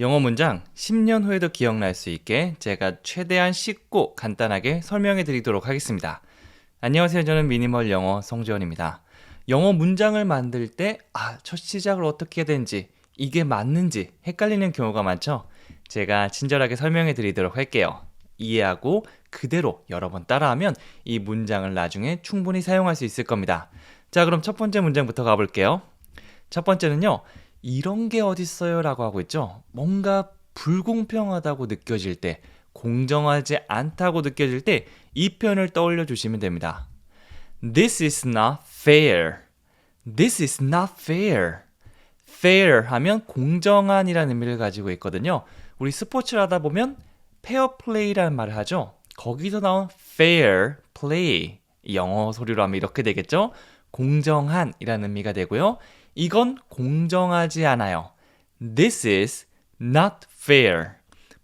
영어 문장 10년 후에도 기억날 수 있게 제가 최대한 쉽고 간단하게 설명해 드리도록 하겠습니다. 안녕하세요. 저는 미니멀 영어 송지원입니다. 영어 문장을 만들 때 첫 시작을 어떻게 해야 되는지 이게 맞는지 헷갈리는 경우가 많죠? 제가 친절하게 설명해 드리도록 할게요. 이해하고 그대로 여러 번 따라하면 이 문장을 나중에 충분히 사용할 수 있을 겁니다. 자, 그럼 첫 번째 문장부터 가볼게요. 첫 번째는요. 이런 게 어딨어요 라고 하고 있죠. 뭔가 불공평하다고 느껴질 때, 공정하지 않다고 느껴질 때 이 표현을 떠올려 주시면 됩니다. This is not fair. This is not fair. fair 하면 공정한이라는 의미를 가지고 있거든요. 우리 스포츠를 하다 보면 페어 플레이라는 말을 하죠. 거기서 나온 fair play. 영어 소리로 하면 이렇게 되겠죠. 공정한이라는 의미가 되고요. 이건 공정하지 않아요. This is not fair.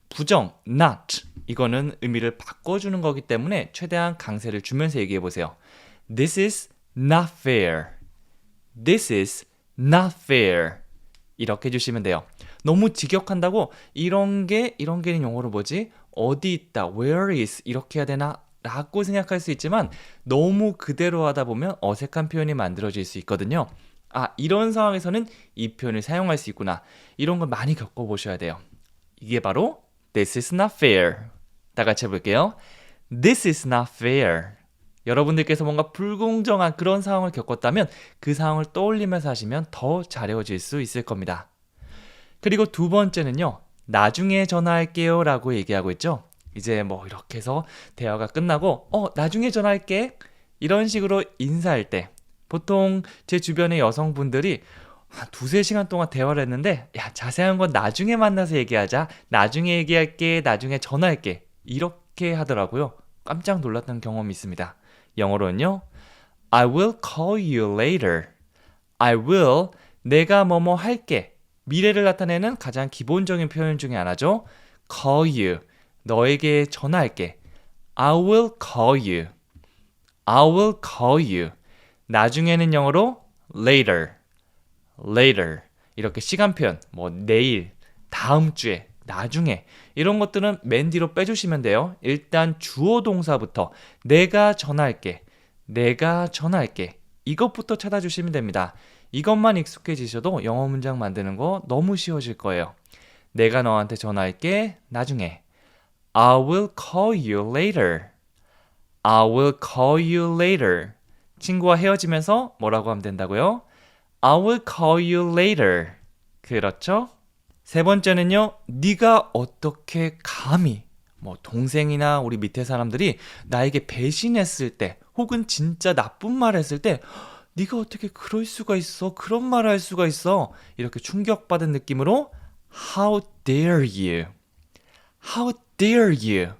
부정, not. 이거는 의미를 바꿔주는 거기 때문에 최대한 강세를 주면서 얘기해 보세요. This is not fair. This is not fair. 이렇게 해주시면 돼요. 너무 직역한다고 이런 게는 영어로 뭐지? 어디 있다, where is 이렇게 해야 되나? 라고 생각할 수 있지만 너무 그대로 하다 보면 어색한 표현이 만들어질 수 있거든요. 이런 상황에서는 이 표현을 사용할 수 있구나. 이런 걸 많이 겪어보셔야 돼요. 이게 바로 This is not fair. 다 같이 해볼게요. This is not fair. 여러분들께서 뭔가 불공정한 그런 상황을 겪었다면 그 상황을 떠올리면서 하시면 더 잘 외워질 수 있을 겁니다. 그리고 두 번째는요. 나중에 전화할게요 라고 얘기하고 있죠. 이제 뭐 이렇게 해서 대화가 끝나고 나중에 전화할게. 이런 식으로 인사할 때 보통 제 주변의 여성분들이 한 두세 시간 동안 대화를 했는데 자세한 건 나중에 만나서 얘기하자. 나중에 얘기할게. 나중에 전화할게. 이렇게 하더라고요. 깜짝 놀랐던 경험이 있습니다. 영어로는요. I will call you later. I will, 내가 뭐뭐 할게. 미래를 나타내는 가장 기본적인 표현 중에 하나죠. call you, 너에게 전화할게. I will call you. I will call you. 나중에는 영어로 later, later. 이렇게 시간 표현, 뭐 내일, 다음 주에, 나중에 이런 것들은 맨 뒤로 빼주시면 돼요. 일단 주어 동사부터 내가 전화할게, 내가 전화할게. 이것부터 찾아주시면 됩니다. 이것만 익숙해지셔도 영어 문장 만드는 거 너무 쉬워질 거예요. 내가 너한테 전화할게, 나중에. I will call you later. I will call you later. 친구와 헤어지면서 뭐라고 하면 된다고요? I will call you later. 그렇죠? 세 번째는요. 네가 어떻게 감히 뭐 동생이나 우리 밑에 사람들이 나에게 배신했을 때 혹은 진짜 나쁜 말 했을 때 네가 어떻게 그럴 수가 있어? 그런 말을 할 수가 있어? 이렇게 충격받은 느낌으로 How dare you? How dare you?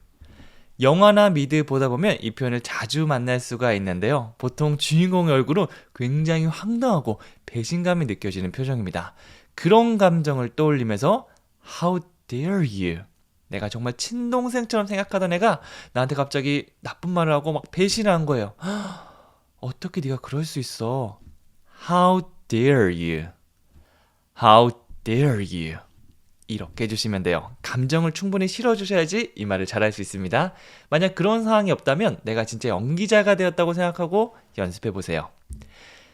영화나 미드 보다 보면 이 표현을 자주 만날 수가 있는데요. 보통 주인공의 얼굴은 굉장히 황당하고 배신감이 느껴지는 표정입니다. 그런 감정을 떠올리면서 How dare you? 내가 정말 친동생처럼 생각하던 애가 나한테 갑자기 나쁜 말을 하고 막 배신한 거예요. 어떻게 네가 그럴 수 있어? How dare you? How dare you? 이렇게 해주시면 돼요. 감정을 충분히 실어주셔야지 이 말을 잘할 수 있습니다. 만약 그런 상황이 없다면 내가 진짜 연기자가 되었다고 생각하고 연습해보세요.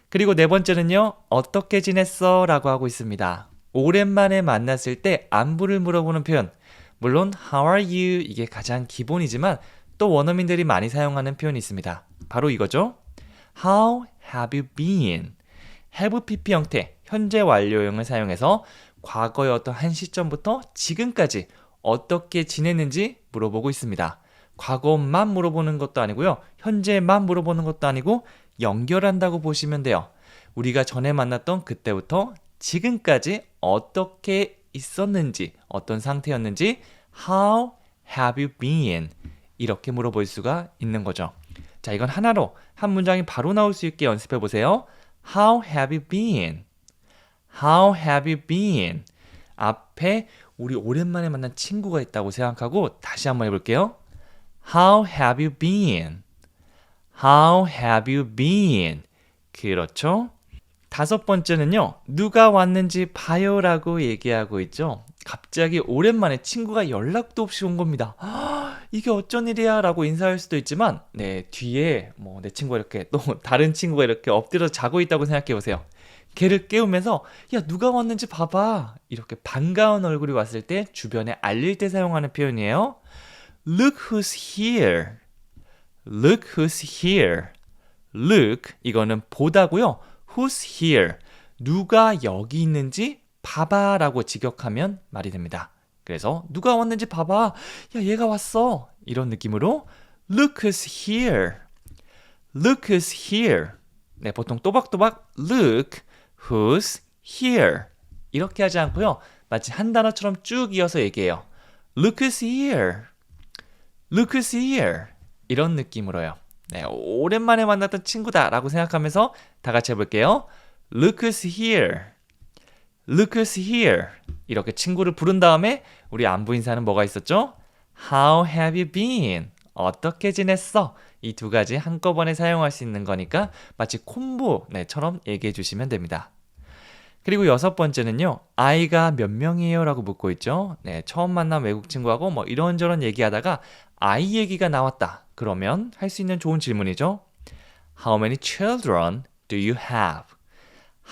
그리고 네 번째는요. 어떻게 지냈어? 라고 하고 있습니다. 오랜만에 만났을 때 안부를 물어보는 표현. 물론 How are you? 이게 가장 기본이지만 또 원어민들이 많이 사용하는 표현이 있습니다. 바로 이거죠. How have you been? have pp 형태, 현재 완료형을 사용해서 과거의 어떤 한 시점부터 지금까지 어떻게 지냈는지 물어보고 있습니다. 과거만 물어보는 것도 아니고요. 현재만 물어보는 것도 아니고 연결한다고 보시면 돼요. 우리가 전에 만났던 그때부터 지금까지 어떻게 있었는지, 어떤 상태였는지 How have you been? 이렇게 물어볼 수가 있는 거죠. 자, 이건 하나로 한 문장이 바로 나올 수 있게 연습해 보세요. How have you been? How have you been? 앞에 우리 오랜만에 만난 친구가 있다고 생각하고 다시 한번 해볼게요. How have you been? How have you been? 그렇죠? 다섯 번째는요. 누가 왔는지 봐요라고 얘기하고 있죠. 갑자기 오랜만에 친구가 연락도 없이 온 겁니다. 이게 어쩐 일이야 라고 인사할 수도 있지만 뒤에 뭐 내 친구가 이렇게 또 다른 친구가 이렇게 엎드려서 자고 있다고 생각해 보세요. 걔를 깨우면서 야 누가 왔는지 봐봐 이렇게 반가운 얼굴이 왔을 때 주변에 알릴 때 사용하는 표현이에요. Look who's here. Look who's here. Look 이거는 보다고요. Who's here. 누가 여기 있는지 봐봐 라고 직역하면 말이 됩니다. 그래서 누가 왔는지 봐봐. 야 얘가 왔어. 이런 느낌으로 Look who's here. Look who's here. 네, 보통 또박또박 Look who's here. 이렇게 하지 않고요. 마치 한 단어처럼 쭉 이어서 얘기해요. Look who's here. Look who's here. 이런 느낌으로요. 네, 오랜만에 만났던 친구다 라고 생각하면서 다 같이 해볼게요. Look who's here. Look who's here. 이렇게 친구를 부른 다음에 우리 안부 인사는 뭐가 있었죠? How have you been? 어떻게 지냈어? 이 두 가지 한꺼번에 사용할 수 있는 거니까 마치 콤보처럼 얘기해 주시면 됩니다. 그리고 6번째는요. 아이가 몇 명이에요? 라고 묻고 있죠. 네, 처음 만난 외국 친구하고 뭐 이런저런 얘기하다가 아이 얘기가 나왔다. 그러면 할 수 있는 좋은 질문이죠. How many children do you have?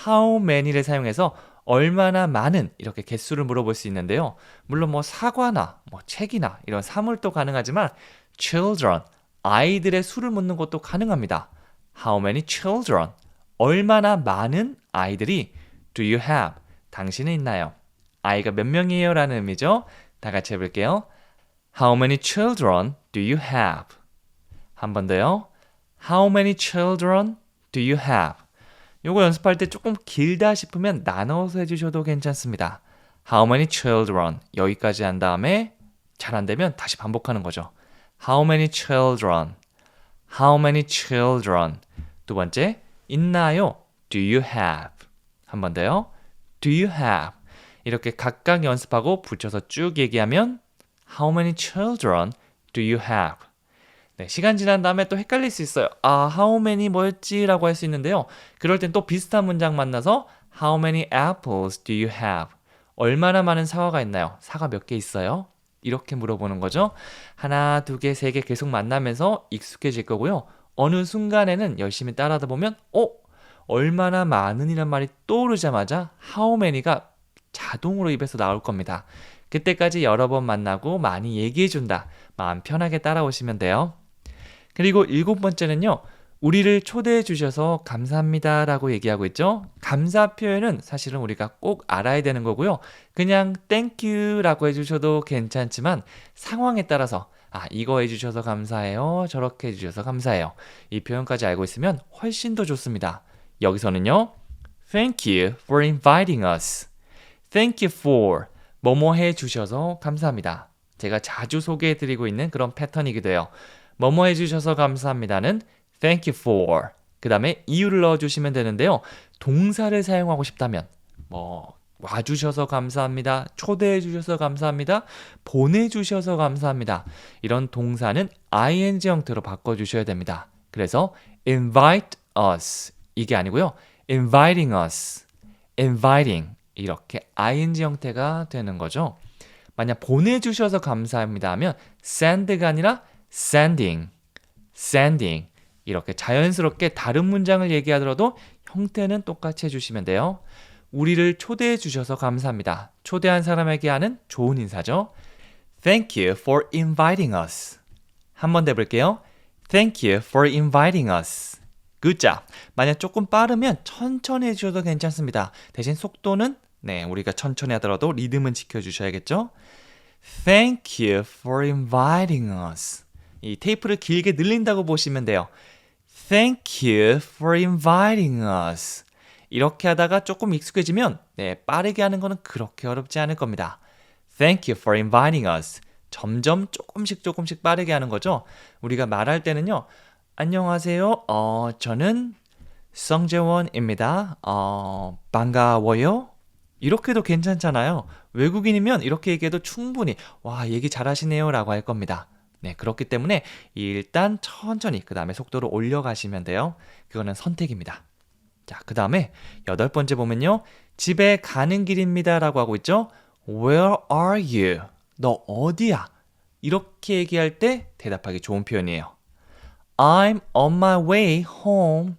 How many를 사용해서 얼마나 많은 이렇게 개수를 물어볼 수 있는데요. 물론 뭐 사과나 뭐 책이나 이런 사물도 가능하지만 children, 아이들의 수를 묻는 것도 가능합니다. How many children? 얼마나 많은 아이들이 do you have? 당신은 있나요? 아이가 몇 명이에요? 라는 의미죠. 다 같이 해볼게요. How many children do you have? 한 번 더요. How many children do you have? 요거 연습할 때 조금 길다 싶으면 나눠서 해주셔도 괜찮습니다. How many children? 여기까지 한 다음에 잘 안 되면 다시 반복하는 거죠. How many children? How many children? 두 번째, 있나요? Do you have? 한 번 더요. Do you have? 이렇게 각각 연습하고 붙여서 쭉 얘기하면 How many children do you have? 네, 시간 지난 다음에 또 헷갈릴 수 있어요. how many 뭐였지? 라고 할 수 있는데요. 그럴 땐 또 비슷한 문장 만나서 How many apples do you have? 얼마나 많은 사과가 있나요? 사과 몇 개 있어요? 이렇게 물어보는 거죠. 하나, 두 개, 세 개 계속 만나면서 익숙해질 거고요. 어느 순간에는 열심히 따라하다 보면 얼마나 많은 이란 말이 떠오르자마자 How many가 자동으로 입에서 나올 겁니다. 그때까지 여러 번 만나고 많이 얘기해준다. 마음 편하게 따라오시면 돼요. 그리고 7번째는요. 우리를 초대해 주셔서 감사합니다 라고 얘기하고 있죠. 감사 표현은 사실은 우리가 꼭 알아야 되는 거고요. 그냥 thank you 라고 해주셔도 괜찮지만 상황에 따라서 이거 해주셔서 감사해요. 저렇게 해주셔서 감사해요. 이 표현까지 알고 있으면 훨씬 더 좋습니다. 여기서는요. Thank you for inviting us. Thank you for 뭐뭐 해주셔서 감사합니다. 제가 자주 소개해드리고 있는 그런 패턴이기도 해요. 뭐뭐 해주셔서 감사합니다는 Thank you for 그 다음에 이유를 넣어주시면 되는데요. 동사를 사용하고 싶다면 와주셔서 감사합니다. 초대해주셔서 감사합니다. 보내주셔서 감사합니다. 이런 동사는 ing 형태로 바꿔주셔야 됩니다. 그래서 invite us 이게 아니고요. inviting us, inviting 이렇게 ing 형태가 되는 거죠. 만약 보내주셔서 감사합니다 하면 send가 아니라 sending, sending 이렇게 자연스럽게 다른 문장을 얘기하더라도 형태는 똑같이 해주시면 돼요. 우리를 초대해 주셔서 감사합니다. 초대한 사람에게 하는 좋은 인사죠. Thank you for inviting us. 한 번 더 해볼게요. Thank you for inviting us. Good job. 만약 조금 빠르면 천천히 해주셔도 괜찮습니다. 대신 속도는 우리가 천천히 하더라도 리듬은 지켜주셔야겠죠. Thank you for inviting us. 이 테이프를 길게 늘린다고 보시면 돼요. Thank you for inviting us. 이렇게 하다가 조금 익숙해지면 빠르게 하는 거는 그렇게 어렵지 않을 겁니다. Thank you for inviting us. 점점 조금씩 빠르게 하는 거죠. 우리가 말할 때는요. 안녕하세요. 저는 성재원입니다. 반가워요. 이렇게도 괜찮잖아요. 외국인이면 이렇게 얘기해도 충분히 얘기 잘하시네요 라고 할 겁니다. 그렇기 때문에 일단 천천히 그 다음에 속도를 올려가시면 돼요. 그거는 선택입니다. 자, 그 다음에 8번째 보면요. 집에 가는 길입니다 라고 하고 있죠. Where are you? 너 어디야? 이렇게 얘기할 때 대답하기 좋은 표현이에요. I'm on my way home.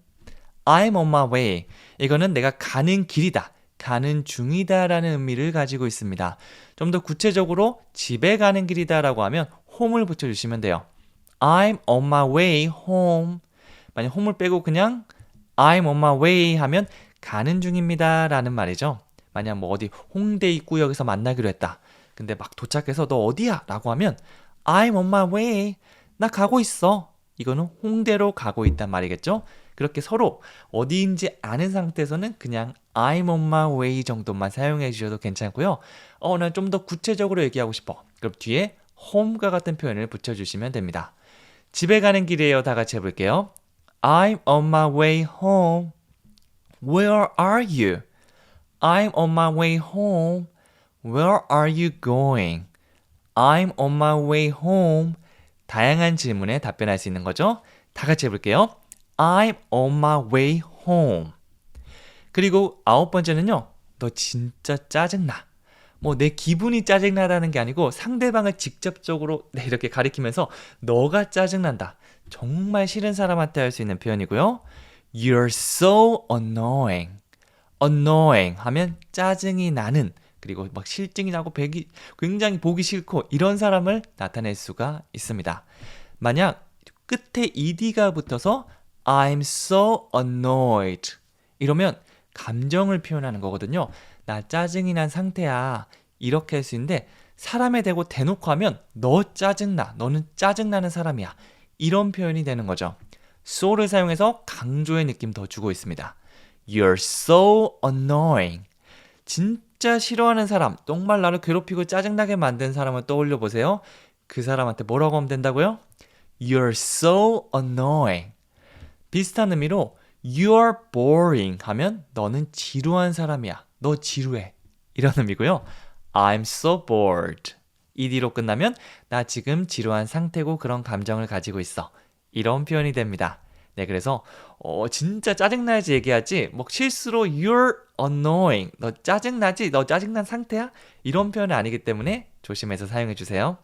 I'm on my way. 이거는 내가 가는 길이다, 가는 중이다 라는 의미를 가지고 있습니다. 좀 더 구체적으로 집에 가는 길이다 라고 하면 home을 붙여주시면 돼요. I'm on my way home. 만약 home을 빼고 그냥 I'm on my way 하면 가는 중입니다 라는 말이죠. 만약 뭐 어디 홍대 입구역에서 만나기로 했다. 근데 막 도착해서 너 어디야? 라고 하면 I'm on my way. 나 가고 있어. 이거는 홍대로 가고 있단 말이겠죠? 그렇게 서로 어디인지 아는 상태에서는 그냥 I'm on my way 정도만 사용해 주셔도 괜찮고요. 난 좀 더 구체적으로 얘기하고 싶어. 그럼 뒤에 home과 같은 표현을 붙여주시면 됩니다. 집에 가는 길이에요. 다 같이 해볼게요. I'm on my way home. Where are you? I'm on my way home. Where are you going? I'm on my way home. 다양한 질문에 답변할 수 있는 거죠. 다 같이 해볼게요. I'm on my way home. 그리고 9번째는요. 너 진짜 짜증나. 뭐 내 기분이 짜증나다는 게 아니고 상대방을 직접적으로 이렇게 가리키면서 너가 짜증난다. 정말 싫은 사람한테 할 수 있는 표현이고요. You're so annoying. annoying 하면 짜증이 나는, 그리고 막 실증이 나고 굉장히 보기 싫고 이런 사람을 나타낼 수가 있습니다. 만약 끝에 ed가 붙어서 I'm so annoyed 이러면 감정을 표현하는 거거든요. 나 짜증이 난 상태야. 이렇게 할 수 있는데 사람에 대고 대놓고 하면 너 짜증나. 너는 짜증나는 사람이야. 이런 표현이 되는 거죠. so를 사용해서 강조의 느낌 더 주고 있습니다. You're so annoying. 진짜 싫어하는 사람, 정말 나를 괴롭히고 짜증나게 만든 사람을 떠올려 보세요. 그 사람한테 뭐라고 하면 된다고요? You're so annoying. 비슷한 의미로 You're boring 하면 너는 지루한 사람이야. 너 지루해. 이런 의미고요. I'm so bored. ed로 끝나면 나 지금 지루한 상태고 그런 감정을 가지고 있어. 이런 표현이 됩니다. 네, 그래서 진짜 짜증나야지 얘기하지 뭐 실수로 You're annoying. 너 짜증나지? 너 짜증난 상태야? 이런 표현은 아니기 때문에 조심해서 사용해 주세요.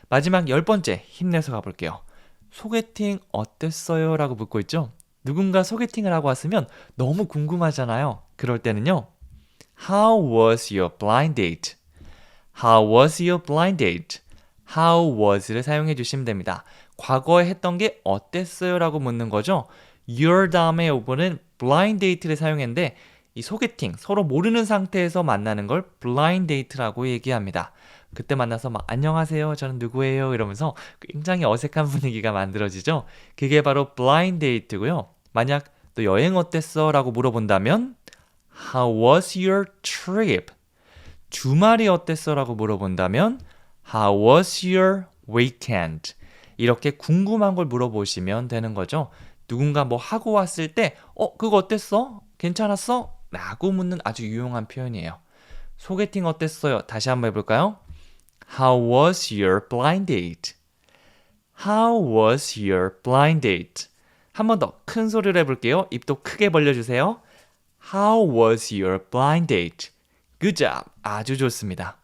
마지막 10번째 힘내서 가볼게요. 소개팅 어땠어요? 라고 묻고 있죠. 누군가 소개팅을 하고 왔으면 너무 궁금하잖아요. 그럴 때는요. How was your blind date? How was your blind date? How was를 사용해 주시면 됩니다. 과거에 했던 게 어땠어요? 라고 묻는 거죠. Your 다음에 오버는 blind date를 사용했는데 이 소개팅, 서로 모르는 상태에서 만나는 걸 blind date라고 얘기합니다. 그때 만나서 막 안녕하세요, 저는 누구예요? 이러면서 굉장히 어색한 분위기가 만들어지죠. 그게 바로 blind date고요. 만약 너 여행 어땠어? 라고 물어본다면 How was your trip? 주말이 어땠어? 라고 물어본다면 How was your weekend? 이렇게 궁금한 걸 물어보시면 되는 거죠. 누군가 뭐 하고 왔을 때 그거 어땠어? 괜찮았어? 라고 묻는 아주 유용한 표현이에요. 소개팅 어땠어요? 다시 한번 해볼까요? How was your blind date? How was your blind date? 한 번 더 큰 소리로 해볼게요. 입도 크게 벌려주세요. How was your blind date? Good job. 아주 좋습니다.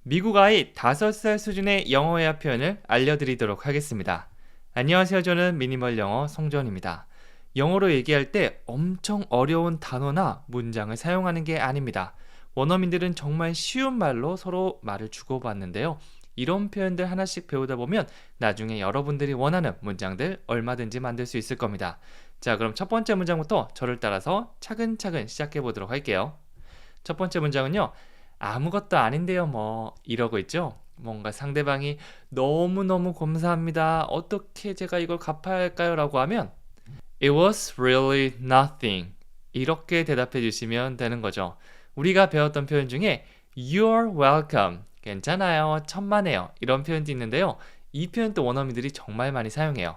미국 아이 5살 수준의 영어 회화 표현을 알려드리도록 하겠습니다. 안녕하세요. 저는 미니멀 영어 송전입니다. 영어로 얘기할 때 엄청 어려운 단어나 문장을 사용하는 게 아닙니다. 원어민들은 정말 쉬운 말로 서로 말을 주고받는데요. 이런 표현들 하나씩 배우다 보면 나중에 여러분들이 원하는 문장들 얼마든지 만들 수 있을 겁니다. 자, 그럼 첫 번째 문장부터 저를 따라서 차근차근 시작해 보도록 할게요. 첫 번째 문장은요. 아무것도 아닌데요 뭐 이러고 있죠. 뭔가 상대방이 너무너무 감사합니다. 어떻게 제가 이걸 갚아야 할까요? 라고 하면 It was really nothing. 이렇게 대답해 주시면 되는 거죠. 우리가 배웠던 표현 중에 You're welcome. 괜찮아요. 천만에요. 이런 표현도 있는데요. 이 표현도 원어민들이 정말 많이 사용해요.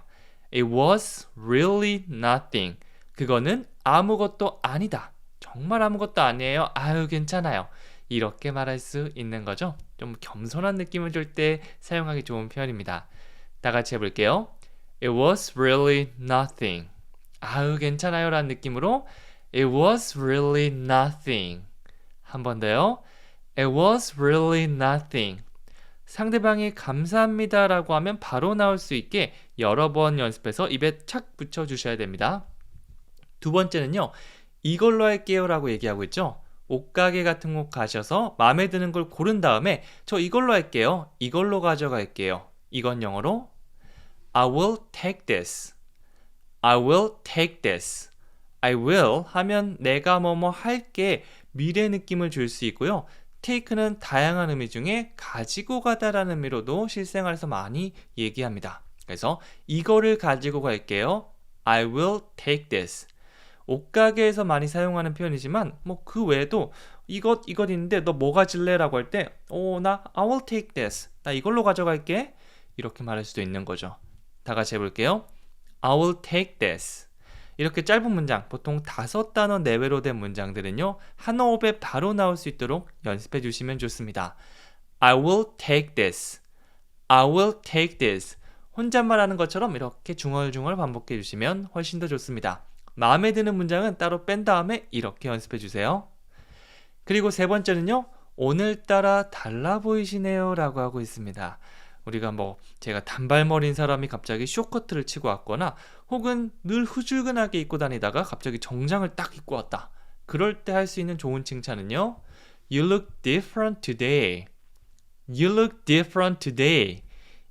It was really nothing. 그거는 아무것도 아니다. 정말 아무것도 아니에요. 아유, 괜찮아요. 이렇게 말할 수 있는 거죠. 좀 겸손한 느낌을 줄 때 사용하기 좋은 표현입니다. 다 같이 해볼게요. It was really nothing. 아유, 괜찮아요 라는 느낌으로 It was really nothing. 한 번 더요. It was really nothing. 상대방이 감사합니다라고 하면 바로 나올 수 있게 여러 번 연습해서 입에 착 붙여주셔야 됩니다. 두 번째는요. 이걸로 할게요라고 얘기하고 있죠. 옷가게 같은 곳 가셔서 마음에 드는 걸 고른 다음에 저 이걸로 할게요. 이걸로 가져갈게요. 이건 영어로 I will take this. I will take this. I will 하면 내가 뭐뭐 할게 미래 느낌을 줄 수 있고요. take는 다양한 의미 중에 가지고 가다라는 의미로도 실생활에서 많이 얘기합니다. 그래서 이거를 가지고 갈게요. I will take this. 옷가게에서 많이 사용하는 표현이지만 뭐 그 외에도 이것 있는데 너 뭐 가질래? 라고 할 때 나 I will take this. 나 이걸로 가져갈게. 이렇게 말할 수도 있는 거죠. 다 같이 해볼게요. I will take this. 이렇게 짧은 문장, 보통 5단어 내외로 된 문장들은요. 한 호흡에 바로 나올 수 있도록 연습해 주시면 좋습니다. I will take this. I will take this. 혼잣말 하는 것처럼 이렇게 중얼중얼 반복해 주시면 훨씬 더 좋습니다. 마음에 드는 문장은 따로 뺀 다음에 이렇게 연습해 주세요. 그리고 세 번째는요. 오늘따라 달라 보이시네요 라고 하고 있습니다. 우리가 제가 단발머리인 사람이 갑자기 숏커트를 치고 왔거나 혹은 늘 후줄근하게 입고 다니다가 갑자기 정장을 딱 입고 왔다. 그럴 때 할 수 있는 좋은 칭찬은요. You look different today. You look different today.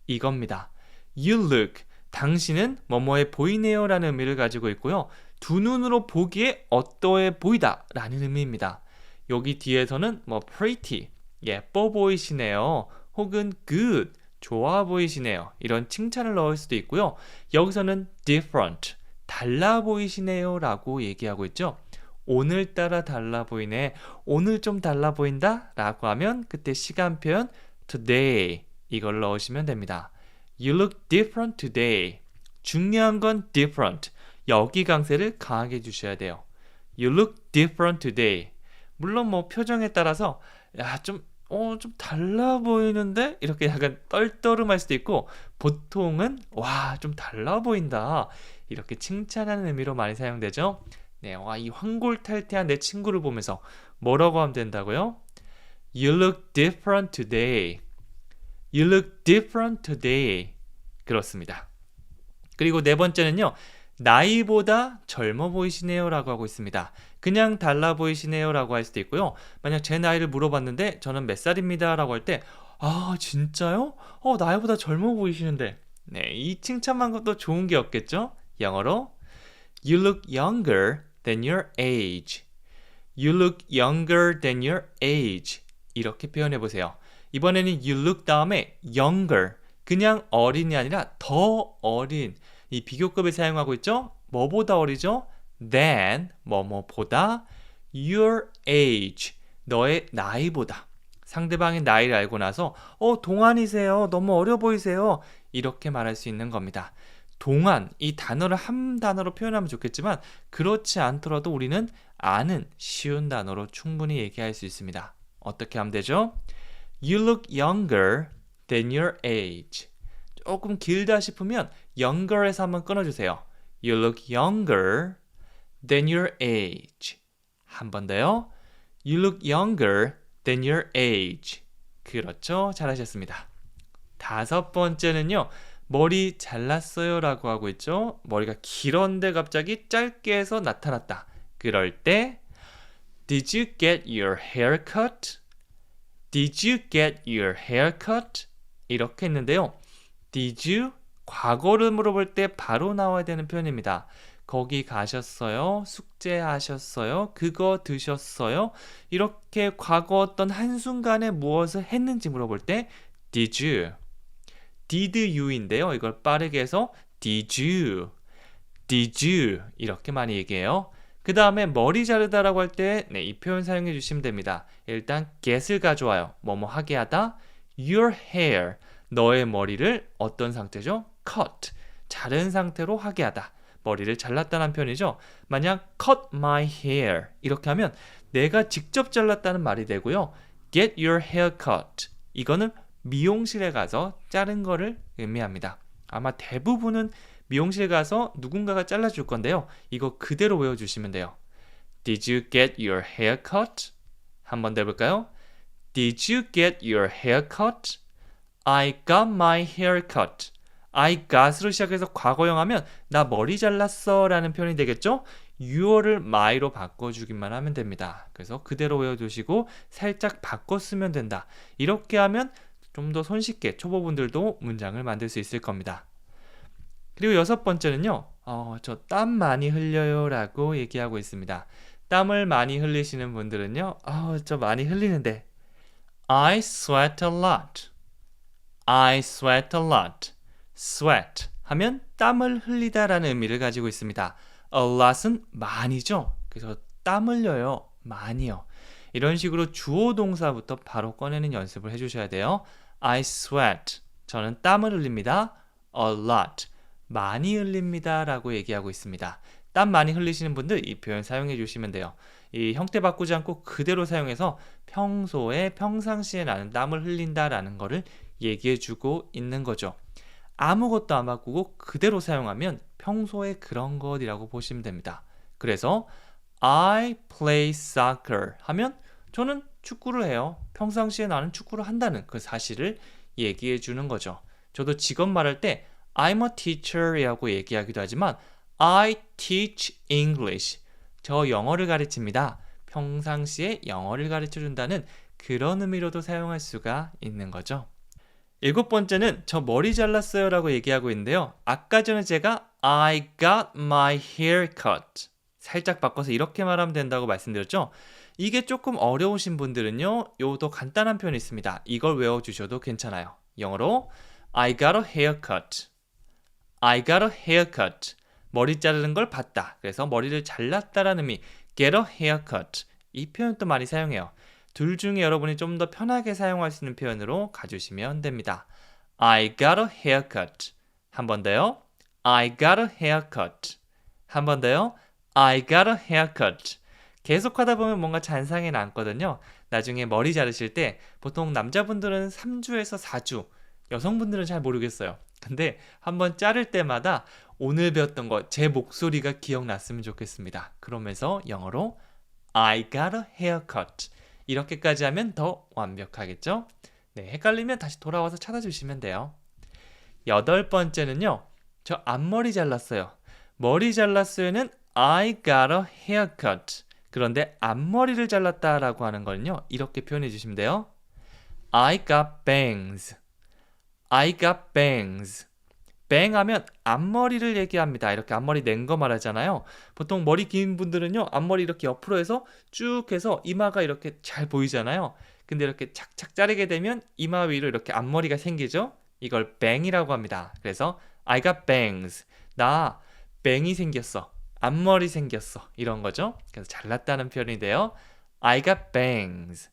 이겁니다. You look. 당신은 뭐뭐해 보이네요 라는 의미를 가지고 있고요. 두 눈으로 보기에 어떠해 보이다 라는 의미입니다. 여기 뒤에서는 pretty. 예뻐 보이시네요. 혹은 good. 좋아 보이시네요. 이런 칭찬을 넣을 수도 있고요. 여기서는 different, 달라 보이시네요 라고 얘기하고 있죠. 오늘따라 달라 보이네. 오늘 좀 달라 보인다 라고 하면 그때 시간 표현 today 이걸 넣으시면 됩니다. You look different today. 중요한 건 different. 여기 강세를 강하게 해주셔야 돼요. You look different today. 물론 표정에 따라서 좀 달라 보이는데? 이렇게 약간 떨떠름할 수도 있고 보통은 좀 달라 보인다. 이렇게 칭찬하는 의미로 많이 사용되죠. 네, 이 황골탈퇴한 내 친구를 보면서 뭐라고 하면 된다고요? You look different today. You look different today. 그렇습니다. 그리고 네 번째는요. 나이보다 젊어 보이시네요 라고 하고 있습니다. 그냥 달라 보이시네요 라고 할 수도 있고요. 만약 제 나이를 물어봤는데 저는 몇 살입니다 라고 할 때 진짜요? 나이보다 젊어 보이시는데. 네, 이 칭찬만큼도 좋은 게 없겠죠? 영어로 You look younger than your age. You look younger than your age. 이렇게 표현해 보세요. 이번에는 you look 다음에 younger. 그냥 어린이 아니라 더 어린. 이 비교급을 사용하고 있죠? 뭐보다 어리죠? than, 뭐뭐보다 your age, 너의 나이보다. 상대방의 나이를 알고 나서 동안이세요. 너무 어려 보이세요. 이렇게 말할 수 있는 겁니다. 동안, 이 단어를 한 단어로 표현하면 좋겠지만 그렇지 않더라도 우리는 아는 쉬운 단어로 충분히 얘기할 수 있습니다. 어떻게 하면 되죠? You look younger than your age. 조금 길다 싶으면 younger에서 한번 끊어주세요. You look younger than your age. 한 번 더요. You look younger than your age. 그렇죠. 잘하셨습니다. 다섯 번째는요. 머리 잘랐어요 라고 하고 있죠. 머리가 길었는데 갑자기 짧게 해서 나타났다. 그럴 때 Did you get your hair cut? Did you get your hair cut? 이렇게 했는데요. Did you? 과거를 물어볼 때 바로 나와야 되는 표현입니다. 거기 가셨어요? 숙제하셨어요? 그거 드셨어요? 이렇게 과거 어떤 한순간에 무엇을 했는지 물어볼 때 Did you? Did you인데요. 이걸 빠르게 해서 Did you? Did you? 이렇게 많이 얘기해요. 그 다음에 머리 자르다라고 할 때 이 표현 사용해 주시면 됩니다. 일단 get을 가져와요. 뭐뭐 하게 하다. Your hair. 너의 머리를 어떤 상태죠? cut. 자른 상태로 하게 하다. 머리를 잘랐다는 표현이죠. 만약 cut my hair 이렇게 하면 내가 직접 잘랐다는 말이 되고요. get your hair cut. 이거는 미용실에 가서 자른 거를 의미합니다. 아마 대부분은 미용실 가서 누군가가 잘라줄 건데요. 이거 그대로 외워주시면 돼요. Did you get your hair cut? 한 번 더 해볼까요? Did you get your hair cut? I got my hair cut. I got으로 시작해서 과거형 하면 나 머리 잘랐어 라는 표현이 되겠죠? you를 my로 바꿔주기만 하면 됩니다. 그래서 그대로 외워두시고 살짝 바꿔 쓰면 된다. 이렇게 하면 좀 더 손쉽게 초보분들도 문장을 만들 수 있을 겁니다. 그리고 여섯 번째는요. 저 땀 많이 흘려요 라고 얘기하고 있습니다. 땀을 많이 흘리시는 분들은요. 저 많이 흘리는데 I sweat a lot. I sweat a lot. sweat 하면 땀을 흘리다 라는 의미를 가지고 있습니다. a lot은 많이죠. 그래서 땀 흘려요. 많이요. 이런 식으로 주어 동사부터 바로 꺼내는 연습을 해주셔야 돼요. I sweat. 저는 땀을 흘립니다. a lot. 많이 흘립니다 라고 얘기하고 있습니다. 땀 많이 흘리시는 분들 이 표현 사용해 주시면 돼요. 이 형태 바꾸지 않고 그대로 사용해서 평소에 평상시에 나는 땀을 흘린다 라는 거를 얘기해 주고 있는 거죠. 아무것도 안 바꾸고 그대로 사용하면 평소에 그런 것이라고 보시면 됩니다. 그래서 I play soccer 하면 저는 축구를 해요. 평상시에 나는 축구를 한다는 그 사실을 얘기해 주는 거죠. 저도 직업 말할 때 I'm a teacher이라고 얘기하기도 하지만 I teach English. 저 영어를 가르칩니다. 평상시에 영어를 가르쳐 준다는 그런 의미로도 사용할 수가 있는 거죠. 일곱 번째는 저 머리 잘랐어요 라고 얘기하고 있는데요. 아까 전에 제가 I got my hair cut. 살짝 바꿔서 이렇게 말하면 된다고 말씀드렸죠. 이게 조금 어려우신 분들은요. 요 더 간단한 표현이 있습니다. 이걸 외워주셔도 괜찮아요. 영어로 I got a haircut. I got a haircut. 머리 자르는 걸 봤다. 그래서 머리를 잘랐다라는 의미 get a haircut. 이 표현도 많이 사용해요. 둘 중에 여러분이 좀 더 편하게 사용할 수 있는 표현으로 가주시면 됩니다. I got a haircut. 한 번 더요. I got a haircut. 한 번 더요. I got a haircut. 계속하다 보면 뭔가 잔상이 남거든요. 나중에 머리 자르실 때 보통 남자분들은 3주에서 4주, 여성분들은 잘 모르겠어요. 근데 한번 자를 때마다 오늘 배웠던 거 제 목소리가 기억났으면 좋겠습니다. 그러면서 영어로 I got a haircut. 이렇게까지 하면 더 완벽하겠죠? 네, 헷갈리면 다시 돌아와서 찾아주시면 돼요. 여덟 번째는요. 저 앞머리 잘랐어요. 머리 잘랐어요는 I got a haircut. 그런데 앞머리를 잘랐다라고 하는 거는요. 이렇게 표현해 주시면 돼요. I got bangs. I got bangs. bang 하면 앞머리를 얘기합니다. 이렇게 앞머리 낸 거 말하잖아요. 보통 머리 긴 분들은요. 앞머리 이렇게 옆으로 해서 쭉 해서 이마가 이렇게 잘 보이잖아요. 근데 이렇게 착착 자르게 되면 이마 위로 이렇게 앞머리가 생기죠. 이걸 bang이라고 합니다. 그래서 I got bangs. 나 뱅이 생겼어. 앞머리 생겼어. 이런 거죠. 그래서 잘났다는 표현이 돼요. I got bangs.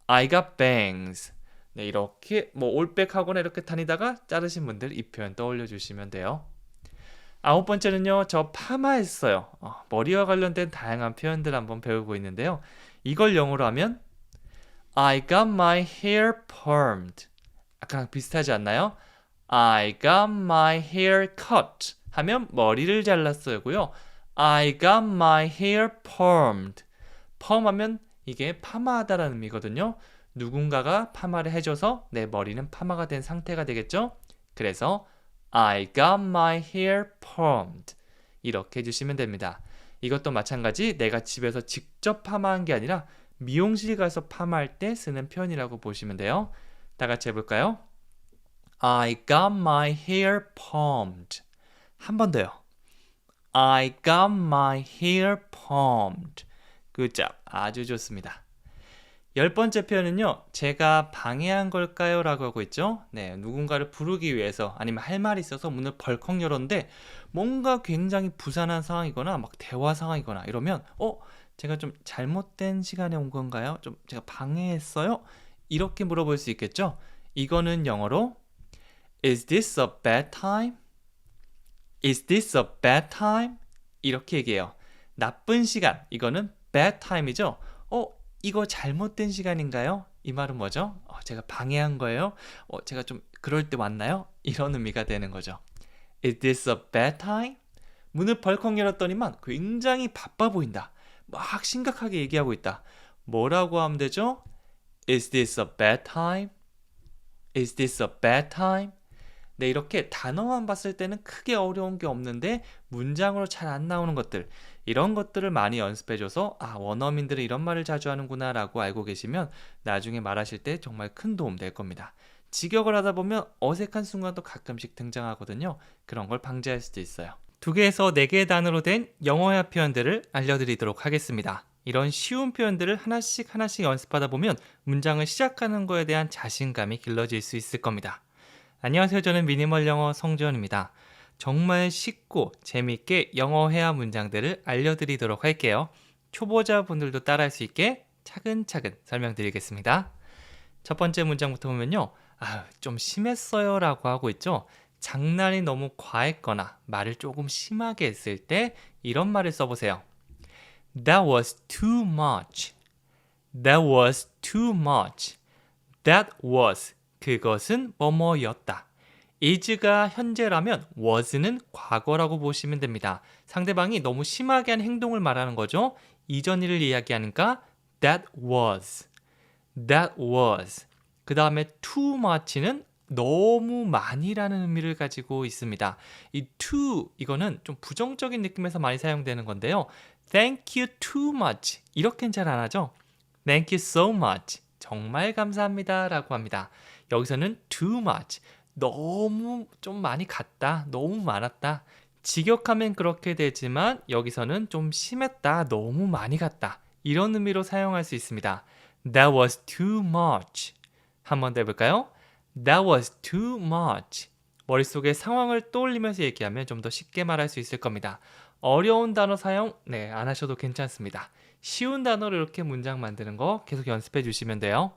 I got bangs. 네, 이렇게 뭐 올백 학원에 이렇게 다니다가 자르신 분들 이 표현 떠올려 주시면 돼요. 아홉 번째는요. 저 파마했어요. 머리와 관련된 다양한 표현들 한번 배우고 있는데요. 이걸 영어로 하면 I got my hair permed. 아까랑 비슷하지 않나요? I got my hair cut 하면 머리를 잘랐어요고요. I got my hair permed. perm 하면 이게 파마하다라는 의미거든요. 누군가가 파마를 해줘서 내 머리는 파마가 된 상태가 되겠죠? 그래서 I got my hair permed. 이렇게 해주시면 됩니다. 이것도 마찬가지 내가 집에서 직접 파마한 게 아니라 미용실 가서 파마할 때 쓰는 표현이라고 보시면 돼요. 다 같이 해볼까요? I got my hair permed. 한 번 더요. I got my hair permed. Good job. 아주 좋습니다. 열 번째 표현은요. 제가 방해한 걸까요? 라고 하고 있죠. 네, 누군가를 부르기 위해서 아니면 할 말이 있어서 문을 벌컥 열었는데 뭔가 굉장히 부산한 상황이거나 막 대화 상황이거나 이러면 제가 좀 잘못된 시간에 온 건가요? 좀 제가 방해했어요? 이렇게 물어볼 수 있겠죠. 이거는 영어로 Is this a bad time? Is this a bad time? 이렇게 얘기해요. 나쁜 시간, 이거는 bad time이죠. 이거 잘못된 시간인가요? 이 말은 뭐죠? 제가 방해한 거예요? 제가 좀 그럴 때 왔나요? 이런 의미가 되는 거죠. Is this a bad time? 문을 벌컥 열었더니만 굉장히 바빠 보인다. 막 심각하게 얘기하고 있다. 뭐라고 하면 되죠? Is this a bad time? Is this a bad time? 네, 이렇게 단어만 봤을 때는 크게 어려운 게 없는데 문장으로 잘 안 나오는 것들, 이런 것들을 많이 연습해줘서 원어민들은 이런 말을 자주 하는구나 라고 알고 계시면 나중에 말하실 때 정말 큰 도움 될 겁니다. 직역을 하다 보면 어색한 순간도 가끔씩 등장하거든요. 그런 걸 방지할 수도 있어요. 2개에서 4개의 단어로 된 영어회화 표현들을 알려드리도록 하겠습니다. 이런 쉬운 표현들을 하나씩 연습하다 보면 문장을 시작하는 거에 대한 자신감이 길러질 수 있을 겁니다. 안녕하세요. 저는 미니멀 영어 성지원입니다. 정말 쉽고 재미있게 영어 회화 문장들을 알려드리도록 할게요. 초보자분들도 따라할 수 있게 차근차근 설명드리겠습니다. 첫 번째 문장부터 보면요. 좀 심했어요 라고 하고 있죠. 장난이 너무 과했거나 말을 조금 심하게 했을 때 이런 말을 써보세요. That was too much. That was too much. That was, 그것은 뭐뭐였다. is가 현재라면 was는 과거라고 보시면 됩니다. 상대방이 너무 심하게 한 행동을 말하는 거죠. 이전 일을 이야기하니까 that was. That was. 그 다음에 too much는 너무 많이라는 의미를 가지고 있습니다. 이 too, 이거는 좀 부정적인 느낌에서 많이 사용되는 건데요. Thank you too much. 이렇게는 잘 안 하죠. Thank you so much. 정말 감사합니다 라고 합니다. 여기서는 too much. 너무 좀 많이 갔다. 너무 많았다. 직역하면 그렇게 되지만 여기서는 좀 심했다. 너무 많이 갔다. 이런 의미로 사용할 수 있습니다. That was too much. 한 번 더 해볼까요? That was too much. 머릿속에 상황을 떠올리면서 얘기하면 좀 더 쉽게 말할 수 있을 겁니다. 어려운 단어 사용, 안 하셔도 괜찮습니다. 쉬운 단어로 이렇게 문장 만드는 거 계속 연습해 주시면 돼요.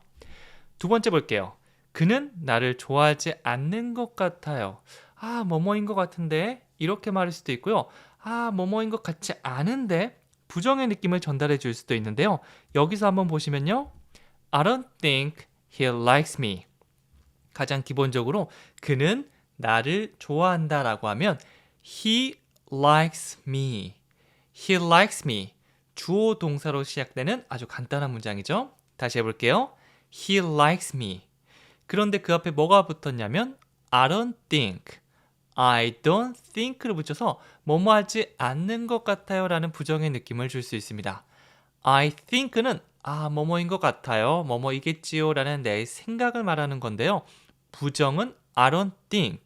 2번째 볼게요. 그는 나를 좋아하지 않는 것 같아요. 뭐뭐인 것 같은데? 이렇게 말할 수도 있고요. 뭐뭐인 것 같지 않은데? 부정의 느낌을 전달해 줄 수도 있는데요. 여기서 한번 보시면요. I don't think he likes me. 가장 기본적으로 그는 나를 좋아한다 라고 하면 he likes me. He likes me. 주어 동사로 시작되는 아주 간단한 문장이죠. 다시 해볼게요. He likes me. 그런데 그 앞에 뭐가 붙었냐면 I don't think. I don't think를 붙여서 뭐뭐 하지 않는 것 같아요 라는 부정의 느낌을 줄 수 있습니다. I think는 뭐뭐인 것 같아요. 뭐뭐이겠지요 라는 내 생각을 말하는 건데요. 부정은 I don't think.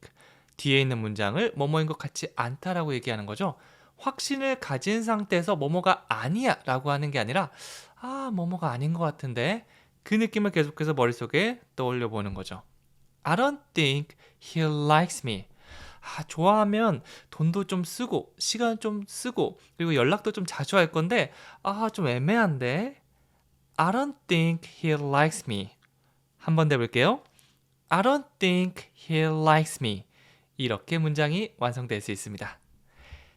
뒤에 있는 문장을 뭐뭐인 것 같지 않다라고 얘기하는 거죠. 확신을 가진 상태에서 뭐뭐가 아니야 라고 하는 게 아니라 뭐뭐가 아닌 것 같은데 그 느낌을 계속해서 머릿속에 떠올려 보는 거죠. I don't think he likes me. 좋아하면 돈도 좀 쓰고 시간 좀 쓰고 그리고 연락도 좀 자주 할 건데 좀 애매한데 I don't think he likes me. 한 번 더 해볼게요. I don't think he likes me. 이렇게 문장이 완성될 수 있습니다.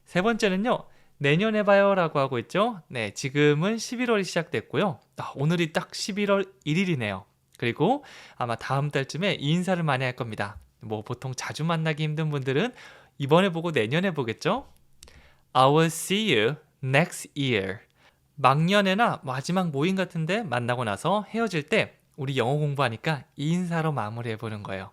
세 번째는요. 내년에 봐요 라고 하고 있죠. 네, 지금은 11월이 시작됐고요. 오늘이 딱 11월 1일이네요. 그리고 아마 다음 달쯤에 이 인사를 많이 할 겁니다. 보통 자주 만나기 힘든 분들은 이번에 보고 내년에 보겠죠? I will see you next year. 막년에나 마지막 모임 같은데 만나고 나서 헤어질 때 우리 영어 공부하니까 이 인사로 마무리해보는 거예요.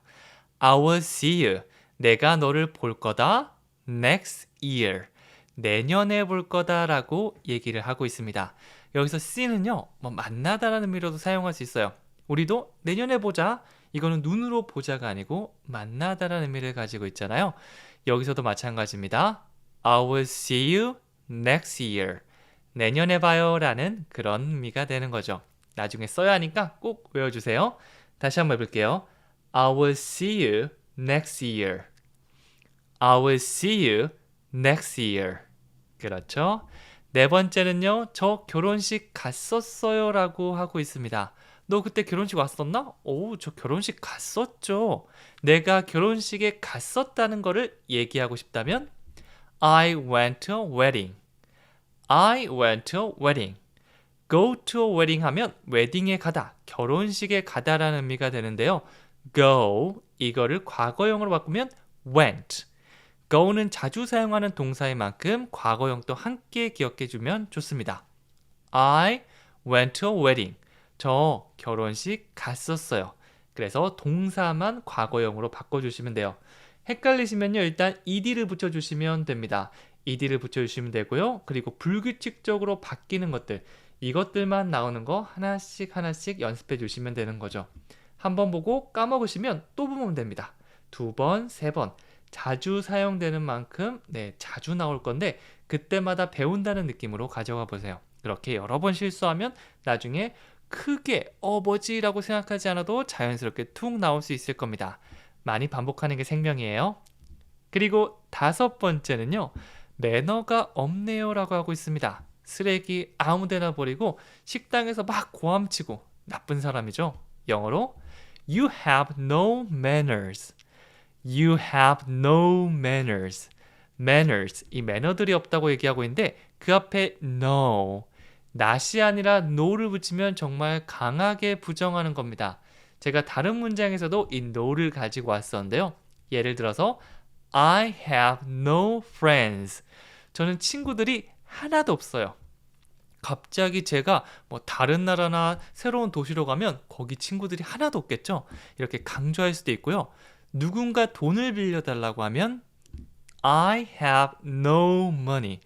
I will see you. 내가 너를 볼 거다. next year. 내년에 볼 거다라고 얘기를 하고 있습니다. 여기서 see는요. 만나다라는 의미로도 사용할 수 있어요. 우리도 내년에 보자. 이거는 눈으로 보자가 아니고 만나다라는 의미를 가지고 있잖아요. 여기서도 마찬가지입니다. I will see you next year. 내년에 봐요 라는 그런 의미가 되는 거죠. 나중에 써야 하니까 꼭 외워주세요. 다시 한번 해볼게요. I will see you next year. I will see you next year. 그렇죠? 네 번째는요. 저 결혼식 갔었어요 라고 하고 있습니다. 너 그때 결혼식 왔었나? 저 결혼식 갔었죠. 내가 결혼식에 갔었다는 거를 얘기하고 싶다면 I went to a wedding. I went to a wedding. Go to a wedding 하면 웨딩에 가다, 결혼식에 가다라는 의미가 되는데요. Go, 이거를 과거형으로 바꾸면 went. go는 자주 사용하는 동사인 만큼 과거형도 함께 기억해주면 좋습니다. I went to a wedding. 저 결혼식 갔었어요. 그래서 동사만 과거형으로 바꿔주시면 돼요. 헷갈리시면요. 일단 ed를 붙여주시면 됩니다. ed를 붙여주시면 되고요. 그리고 불규칙적으로 바뀌는 것들, 이것들만 나오는 거 하나씩 하나씩 연습해 주시면 되는 거죠. 한 번 보고 까먹으시면 또 보면 됩니다. 두 번, 세 번. 자주 사용되는 만큼 자주 나올 건데 그때마다 배운다는 느낌으로 가져가 보세요. 그렇게 여러 번 실수하면 나중에 크게 뭐지라고 생각하지 않아도 자연스럽게 툭 나올 수 있을 겁니다. 많이 반복하는 게 생명이에요. 그리고 다섯 번째는요. 매너가 없네요 라고 하고 있습니다. 쓰레기 아무데나 버리고 식당에서 막 고함치고 나쁜 사람이죠. 영어로 You have no manners. You have no manners. manners, 이 매너들이 없다고 얘기하고 있는데 그 앞에 no, not이 아니라 no를 붙이면 정말 강하게 부정하는 겁니다. 제가 다른 문장에서도 이 no를 가지고 왔었는데요. 예를 들어서 I have no friends. 저는 친구들이 하나도 없어요. 갑자기 제가 뭐 다른 나라나 새로운 도시로 가면 거기 친구들이 하나도 없겠죠? 이렇게 강조할 수도 있고요. 누군가 돈을 빌려달라고 하면 I have no money.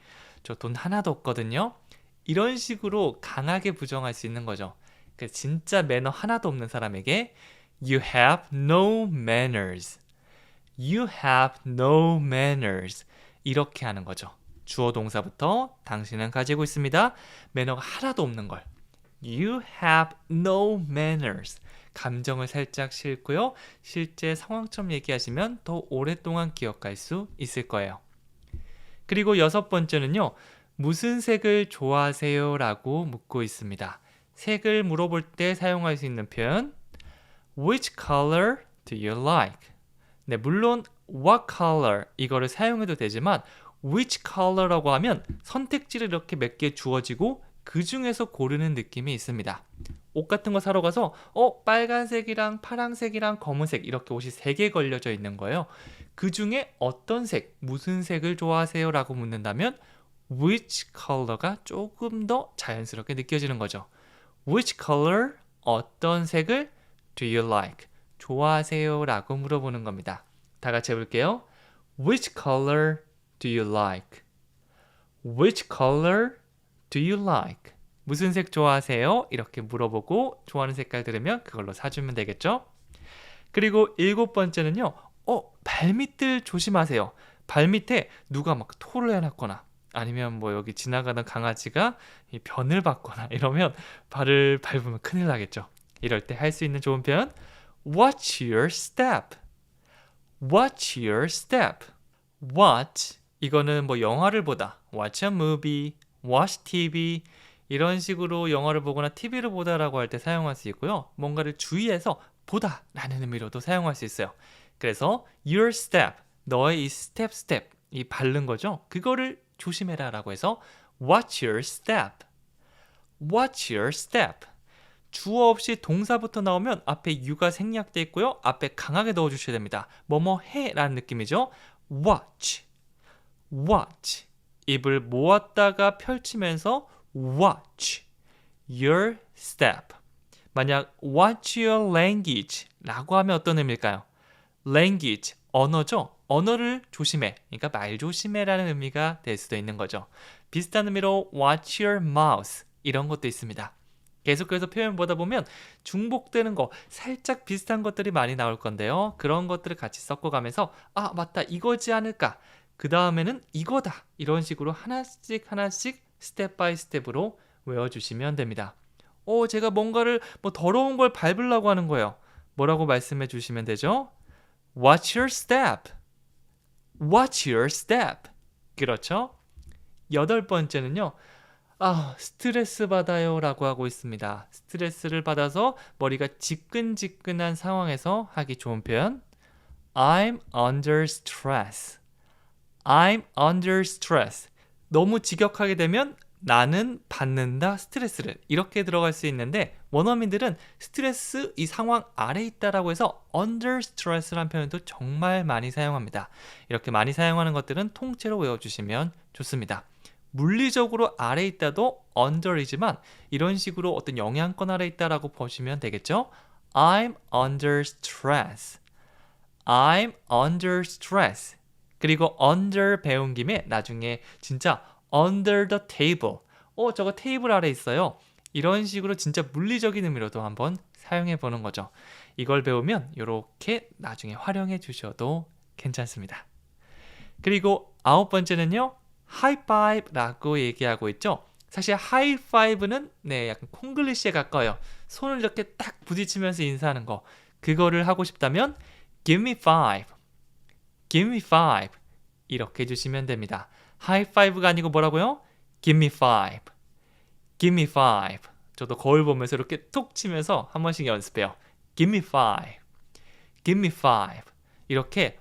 저 돈 하나도 없거든요. 이런 식으로 강하게 부정할 수 있는 거죠. 진짜 매너 하나도 없는 사람에게 You have no manners. You have no manners. 이렇게 하는 거죠. 주어 동사부터 당신은 가지고 있습니다. 매너가 하나도 없는 걸. You have no manners. 감정을 살짝 싣고요. 실제 상황처럼 얘기하시면 더 오랫동안 기억할 수 있을 거예요. 그리고 여섯 번째는요. 무슨 색을 좋아하세요? 라고 묻고 있습니다. 색을 물어볼 때 사용할 수 있는 표현 Which color do you like? 네, 물론 what color 이거를 사용해도 되지만 which color라고 하면 선택지를 이렇게 몇 개 주어지고 그 중에서 고르는 느낌이 있습니다. 옷 같은 거 사러 가서 빨간색이랑 파란색이랑 검은색 이렇게 옷이 3개 걸려져 있는 거예요. 그 중에 어떤 색, 무슨 색을 좋아하세요? 라고 묻는다면 which color가 조금 더 자연스럽게 느껴지는 거죠. Which color, 어떤 색을 do you like? 좋아하세요? 라고 물어보는 겁니다. 다 같이 해볼게요. Which color do you like? Which color do you like? 무슨 색 좋아하세요? 이렇게 물어보고 좋아하는 색깔 들으면 그걸로 사주면 되겠죠? 그리고 7번째는요. 발밑을 조심하세요. 발밑에 누가 막 토를 해놨거나 아니면 뭐 여기 지나가는 강아지가 변을 받거나 이러면 발을 밟으면 큰일 나겠죠. 이럴 때 할 수 있는 좋은 표현 Watch your step. Watch your step. Watch 이거는 뭐 영화를 보다 Watch a movie, watch TV 이런 식으로 영화를 보거나 TV를 보다라고 할 때 사용할 수 있고요. 뭔가를 주의해서 보다 라는 의미로도 사용할 수 있어요. 그래서 your step, 너의 이 step, 이 밟는 거죠. 그거를 조심해라 라고 해서 watch your step. Watch your step. 주어 없이 동사부터 나오면 앞에 you가 생략돼 있고요. 앞에 강하게 넣어주셔야 됩니다. 뭐뭐 해 라는 느낌이죠. watch. watch. 입을 모았다가 펼치면서 watch your step. 만약 watch your language 라고 하면 어떤 의미일까요? language, 언어죠. 언어를 조심해. 그러니까 말 조심해라는 의미가 될 수도 있는 거죠. 비슷한 의미로 watch your mouth 이런 것도 있습니다. 계속해서 표현 보다 보면 중복되는 거 살짝 비슷한 것들이 많이 나올 건데요. 그런 것들을 같이 섞어가면서 아 맞다 이거지 않을까 그 다음에는 이거다 이런 식으로 하나씩 스텝 바이 스텝으로 외워주시면 됩니다. 제가 뭔가를 더러운 걸 밟으려고 하는 거예요. 뭐라고 말씀해 주시면 되죠? Watch your step. Watch your step. 그렇죠? 8번째는요. 스트레스 받아요 라고 하고 있습니다. 스트레스를 받아서 머리가 지끈지끈한 상황에서 하기 좋은 표현 I'm under stress. I'm under stress. 너무 직역하게 되면 나는 받는다 스트레스를 이렇게 들어갈 수 있는데 원어민들은 스트레스 이 상황 아래 있다라고 해서 under stress라는 표현도 정말 많이 사용합니다. 이렇게 많이 사용하는 것들은 통째로 외워주시면 좋습니다. 물리적으로 아래 있다도 under이지만 이런 식으로 어떤 영향권 아래 있다라고 보시면 되겠죠? I'm under stress. I'm under stress. 그리고 under 배운 김에 나중에 진짜 under the table. 저거 테이블 아래 있어요. 이런 식으로 진짜 물리적인 의미로도 한번 사용해 보는 거죠. 이걸 배우면 이렇게 나중에 활용해 주셔도 괜찮습니다. 그리고 9번째는요. 하이파이브라고 얘기하고 있죠. 사실 하이파이브는 약간 콩글리시에 가까워요. 손을 이렇게 딱 부딪히면서 인사하는 거. 그거를 하고 싶다면 Give me five. Give me five. 이렇게 해주시면 됩니다. 하이파이브가 아니고 뭐라고요? Give me five. Give me five. 저도 거울 보면서 이렇게 톡 치면서 한 번씩 연습해요. Give me five. Give me five. 이렇게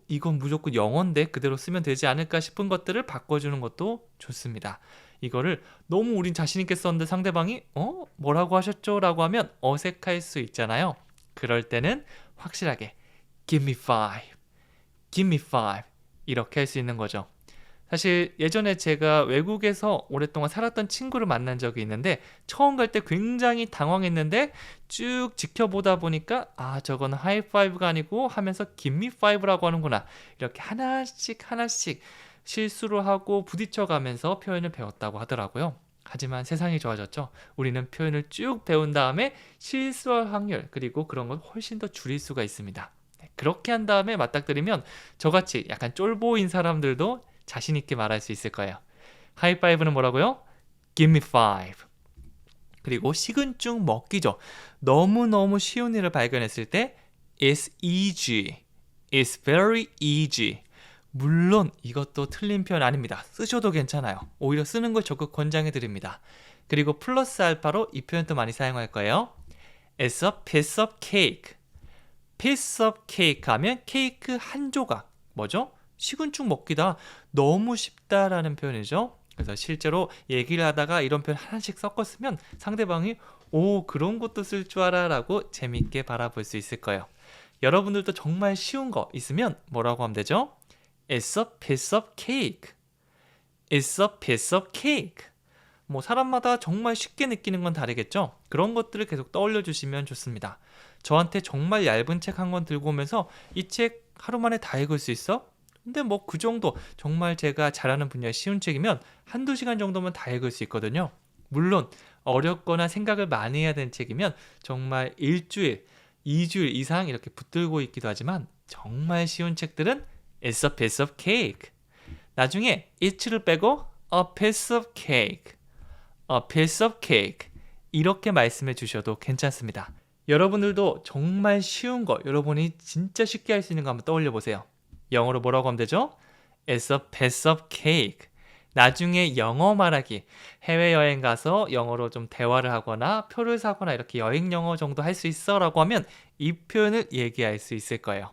이건 무조건 영어인데 그대로 쓰면 되지 않을까 싶은 것들을 바꿔주는 것도 좋습니다. 이거를 너무 우린 자신 있게 썼는데 상대방이 뭐라고 하셨죠? 라고 하면 어색할 수 있잖아요. 그럴 때는 확실하게 Give me five. Give me five. 이렇게 할 수 있는 거죠. 사실 예전에 제가 외국에서 오랫동안 살았던 친구를 만난 적이 있는데 처음 갈 때 굉장히 당황했는데 쭉 지켜보다 보니까 저건 하이파이브가 아니고 하면서 give me five라고 하는구나. 이렇게 하나씩 실수를 하고 부딪혀가면서 표현을 배웠다고 하더라고요. 하지만 세상이 좋아졌죠. 우리는 표현을 쭉 배운 다음에 실수할 확률 그리고 그런 걸 훨씬 더 줄일 수가 있습니다. 그렇게 한 다음에 맞닥뜨리면 저같이 약간 쫄보인 사람들도 자신 있게 말할 수 있을 거예요. 하이파이브는 뭐라고요? Give me five. 그리고 식은죽 먹기죠. 너무너무 쉬운 일을 발견했을 때 It's easy. It's very easy. 물론 이것도 틀린 표현 아닙니다. 쓰셔도 괜찮아요. 오히려 쓰는 걸 적극 권장해 드립니다. 그리고 플러스 알파로 이 표현도 많이 사용할 거예요. It's a piece of cake. piece of cake 하면 케이크 한 조각. 뭐죠? 식은죽 먹기다. 너무 쉽다라는 표현이죠. 그래서 실제로 얘기를 하다가 이런 표현 하나씩 섞었으면 상대방이 그런 것도 쓸 줄 알아 라고 재밌게 바라볼 수 있을 거예요. 여러분들도 정말 쉬운 거 있으면 뭐라고 하면 되죠? It's a piece of cake. It's a piece of cake. 사람마다 정말 쉽게 느끼는 건 다르겠죠? 그런 것들을 계속 떠올려 주시면 좋습니다. 저한테 정말 얇은 책 한 권 들고 오면서 이 책 하루 만에 다 읽을 수 있어? 근데 그 정도 정말 제가 잘하는 분야의 쉬운 책이면 한두 시간 정도면 다 읽을 수 있거든요. 물론 어렵거나 생각을 많이 해야 되는 책이면 정말 일주일, 2주일 이상 이렇게 붙들고 있기도 하지만 정말 쉬운 책들은 It's a piece of cake. 나중에 it를 빼고 a piece of cake. A piece of cake. 이렇게 말씀해 주셔도 괜찮습니다. 여러분들도 정말 쉬운 거, 여러분이 진짜 쉽게 할 수 있는 거 한번 떠올려 보세요. 영어로 뭐라고 하면 되죠? It's a piece of cake. 나중에 영어 말하기, 해외여행 가서 영어로 좀 대화를 하거나 표를 사거나 이렇게 여행 영어 정도 할 수 있어 라고 하면 이 표현을 얘기할 수 있을 거예요.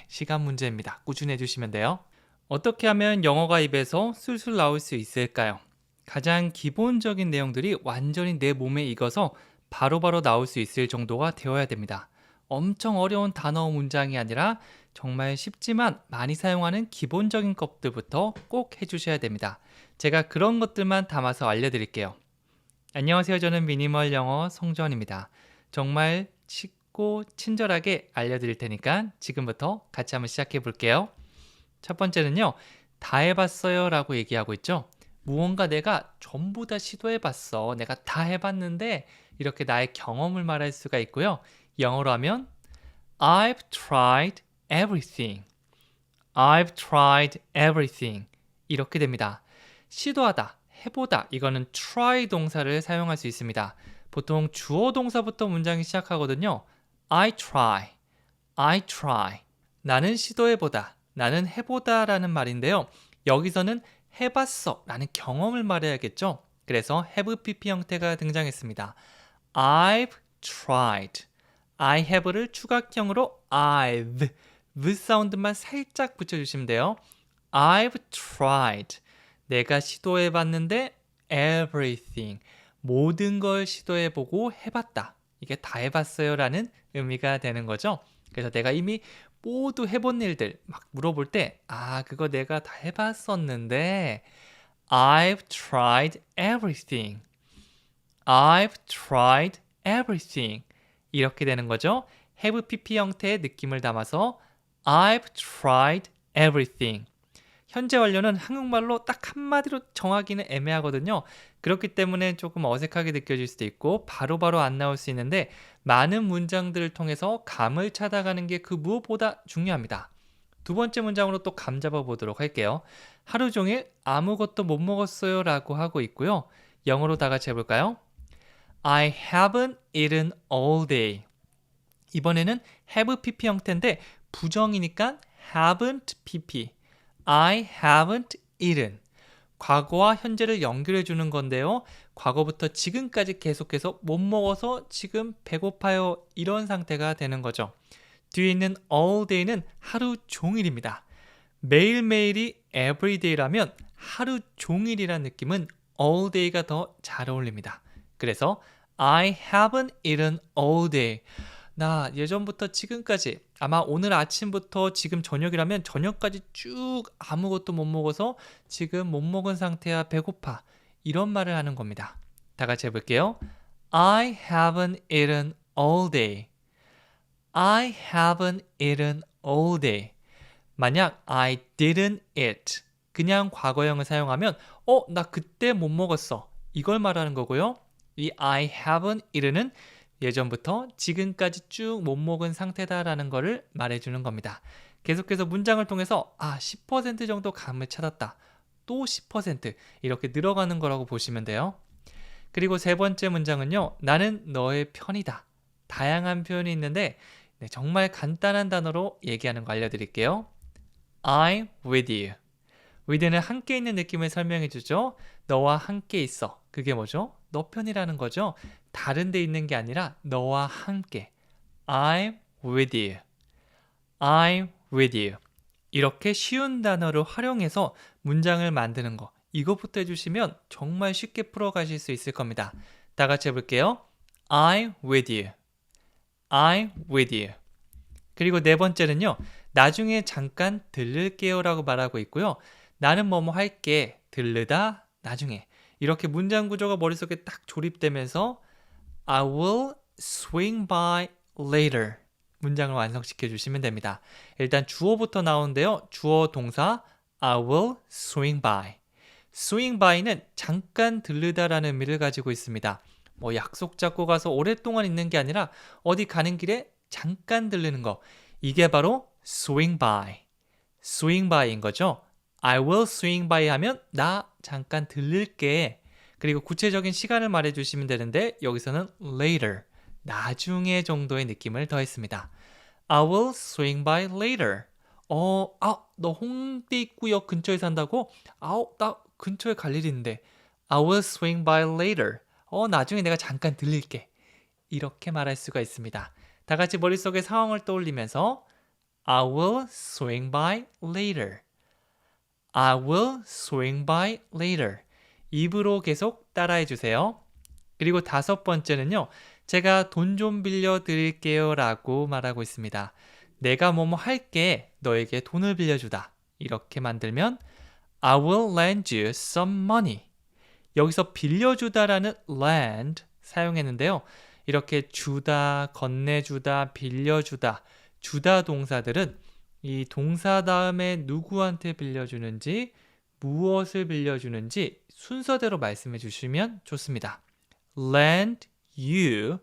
시간 문제입니다. 꾸준히 해주시면 돼요. 어떻게 하면 영어가 입에서 술술 나올 수 있을까요? 가장 기본적인 내용들이 완전히 내 몸에 익어서 바로바로 나올 수 있을 정도가 되어야 됩니다. 엄청 어려운 단어 문장이 아니라 정말 쉽지만 많이 사용하는 기본적인 것들부터 꼭 해주셔야 됩니다. 제가 그런 것들만 담아서 알려드릴게요. 안녕하세요. 저는 미니멀 영어 송지원입니다. 정말 쉽고 친절하게 알려드릴 테니까 지금부터 같이 한번 시작해 볼게요. 첫 번째는요. 다 해봤어요 라고 얘기하고 있죠. 무언가 내가 전부 다 시도해봤어. 내가 다 해봤는데 이렇게 나의 경험을 말할 수가 있고요. 영어로 하면 I've tried everything. I've tried everything. 이렇게 됩니다. 시도하다, 해보다 이거는 try 동사를 사용할 수 있습니다. 보통 주어 동사부터 문장이 시작하거든요. I try. I try. 나는 시도해보다, 나는 해보다 라는 말인데요. 여기서는 해봤어 라는 경험을 말해야겠죠. 그래서 have pp 형태가 등장했습니다. I've tried. I have를 추가형으로 I've v 사운드만 살짝 붙여주시면 돼요. I've tried. 내가 시도해봤는데 everything. 모든 걸 시도해보고 해봤다. 이게 다 해봤어요 라는 의미가 되는 거죠. 그래서 내가 이미 모두 해본 일들 막 물어볼 때 그거 내가 다 해봤었는데 I've tried everything. I've tried everything. 이렇게 되는 거죠. have pp 형태의 느낌을 담아서 I've tried everything. 현재 완료는 한국말로 딱 한마디로 정하기는 애매하거든요. 그렇기 때문에 조금 어색하게 느껴질 수도 있고 바로바로 안 나올 수 있는데 많은 문장들을 통해서 감을 찾아가는 게 그 무엇보다 중요합니다. 두 번째 문장으로 또 감 잡아보도록 할게요. 하루 종일 아무것도 못 먹었어요 라고 하고 있고요. 영어로 다 같이 해볼까요? I haven't eaten all day. 이번에는 have pp 형태인데 부정이니까 haven't pp. I haven't eaten. 과거와 현재를 연결해 주는 건데요. 과거부터 지금까지 계속해서 못 먹어서 지금 배고파요. 이런 상태가 되는 거죠. 뒤에 있는 all day는 하루 종일입니다. 매일매일이 everyday라면 하루 종일이란 느낌은 all day가 더 잘 어울립니다. 그래서 I haven't eaten all day. 나 예전부터 지금까지 아마 오늘 아침부터 지금 저녁이라면 저녁까지 쭉 아무것도 못 먹어서 지금 못 먹은 상태야 배고파. 이런 말을 하는 겁니다. 다 같이 해볼게요. I haven't eaten all day. I haven't eaten all day. 만약 I didn't eat 그냥 과거형을 사용하면 나 그때 못 먹었어. 이걸 말하는 거고요. 이 I haven't eaten은 예전부터 지금까지 쭉 못 먹은 상태다라는 것을 말해주는 겁니다. 계속해서 문장을 통해서 10% 정도 감을 찾았다. 또 10% 이렇게 늘어가는 거라고 보시면 돼요. 그리고 세 번째 문장은요. 나는 너의 편이다. 다양한 표현이 있는데 정말 간단한 단어로 얘기하는 거 알려드릴게요. I'm with you. with는 함께 있는 느낌을 설명해 주죠. 너와 함께 있어. 그게 뭐죠? 너 편이라는 거죠. 다른 데 있는 게 아니라 너와 함께. I'm with you. I'm with you. 이렇게 쉬운 단어를 활용해서 문장을 만드는 거. 이것부터 해주시면 정말 쉽게 풀어가실 수 있을 겁니다. 다 같이 해볼게요. I'm with you. I'm with you. 그리고 네 번째는요. 나중에 잠깐 들를게요 라고 말하고 있고요. 나는 뭐뭐 할게. 들르다 나중에. 이렇게 문장 구조가 머릿속에 딱 조립되면서 I will swing by later 문장을 완성시켜 주시면 됩니다. 일단 주어부터 나오는데요. 주어 동사 I will swing by. swing by는 잠깐 들르다라는 의미를 가지고 있습니다. 뭐 약속 잡고 가서 오랫동안 있는 게 아니라 어디 가는 길에 잠깐 들르는 거. 이게 바로 swing by. swing by인 거죠. I will swing by 하면 나 잠깐 들를게. 그리고 구체적인 시간을 말해주시면 되는데 여기서는 later, 나중에 정도의 느낌을 더했습니다. I will swing by later. 너 홍대 입구역 근처에 산다고? 나 근처에 갈 일이 있는데. I will swing by later. 나중에 내가 잠깐 들릴게. 이렇게 말할 수가 있습니다. 다 같이 머릿속에 상황을 떠올리면서 I will swing by later. I will swing by later. 입으로 계속 따라해 주세요. 그리고 다섯 번째는요. 제가 돈 좀 빌려드릴게요 라고 말하고 있습니다. 내가 뭐뭐 할게 너에게 돈을 빌려주다. 이렇게 만들면 I will lend you some money. 여기서 빌려주다라는 lend 사용했는데요. 이렇게 주다, 건네주다, 빌려주다, 주다 동사들은 이 동사 다음에 누구한테 빌려주는지 무엇을 빌려주는지 순서대로 말씀해 주시면 좋습니다. lend you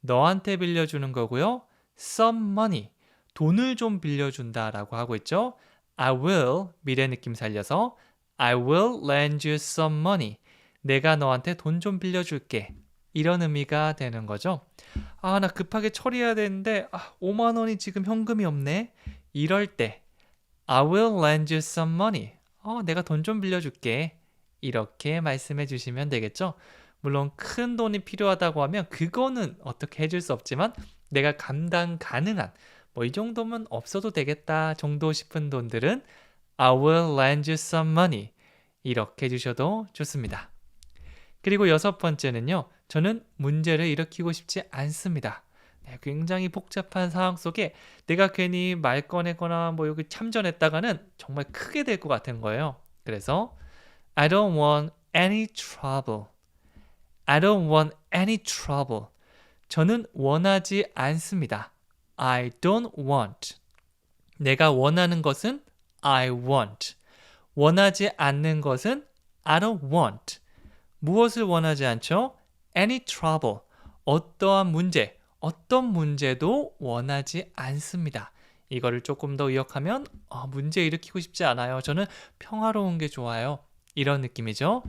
너한테 빌려주는 거고요. some money 돈을 좀 빌려준다 라고 하고 있죠. I will 미래 느낌 살려서 I will lend you some money 내가 너한테 돈 좀 빌려줄게 이런 의미가 되는 거죠. 나 급하게 처리해야 되는데 5만 원이 지금 현금이 없네. 이럴 때 I will lend you some money 내가 돈 좀 빌려줄게. 이렇게 말씀해 주시면 되겠죠. 물론 큰 돈이 필요하다고 하면 그거는 어떻게 해줄 수 없지만 내가 감당 가능한 이 정도면 없어도 되겠다 정도 싶은 돈들은 I will lend you some money 이렇게 해주셔도 좋습니다. 그리고 여섯 번째는요. 저는 문제를 일으키고 싶지 않습니다. 굉장히 복잡한 상황 속에 내가 괜히 말 꺼내거나 여기 참전했다가는 정말 크게 될 것 같은 거예요. 그래서 I don't want any trouble. I don't want any trouble. 저는 원하지 않습니다. I don't want. 내가 원하는 것은 I want. 원하지 않는 것은 I don't want. 무엇을 원하지 않죠? Any trouble. 어떠한 문제, 어떤 문제도 원하지 않습니다. 이거를 조금 더 의역하면 문제 일으키고 싶지 않아요. 저는 평화로운 게 좋아요. 이런 느낌이죠.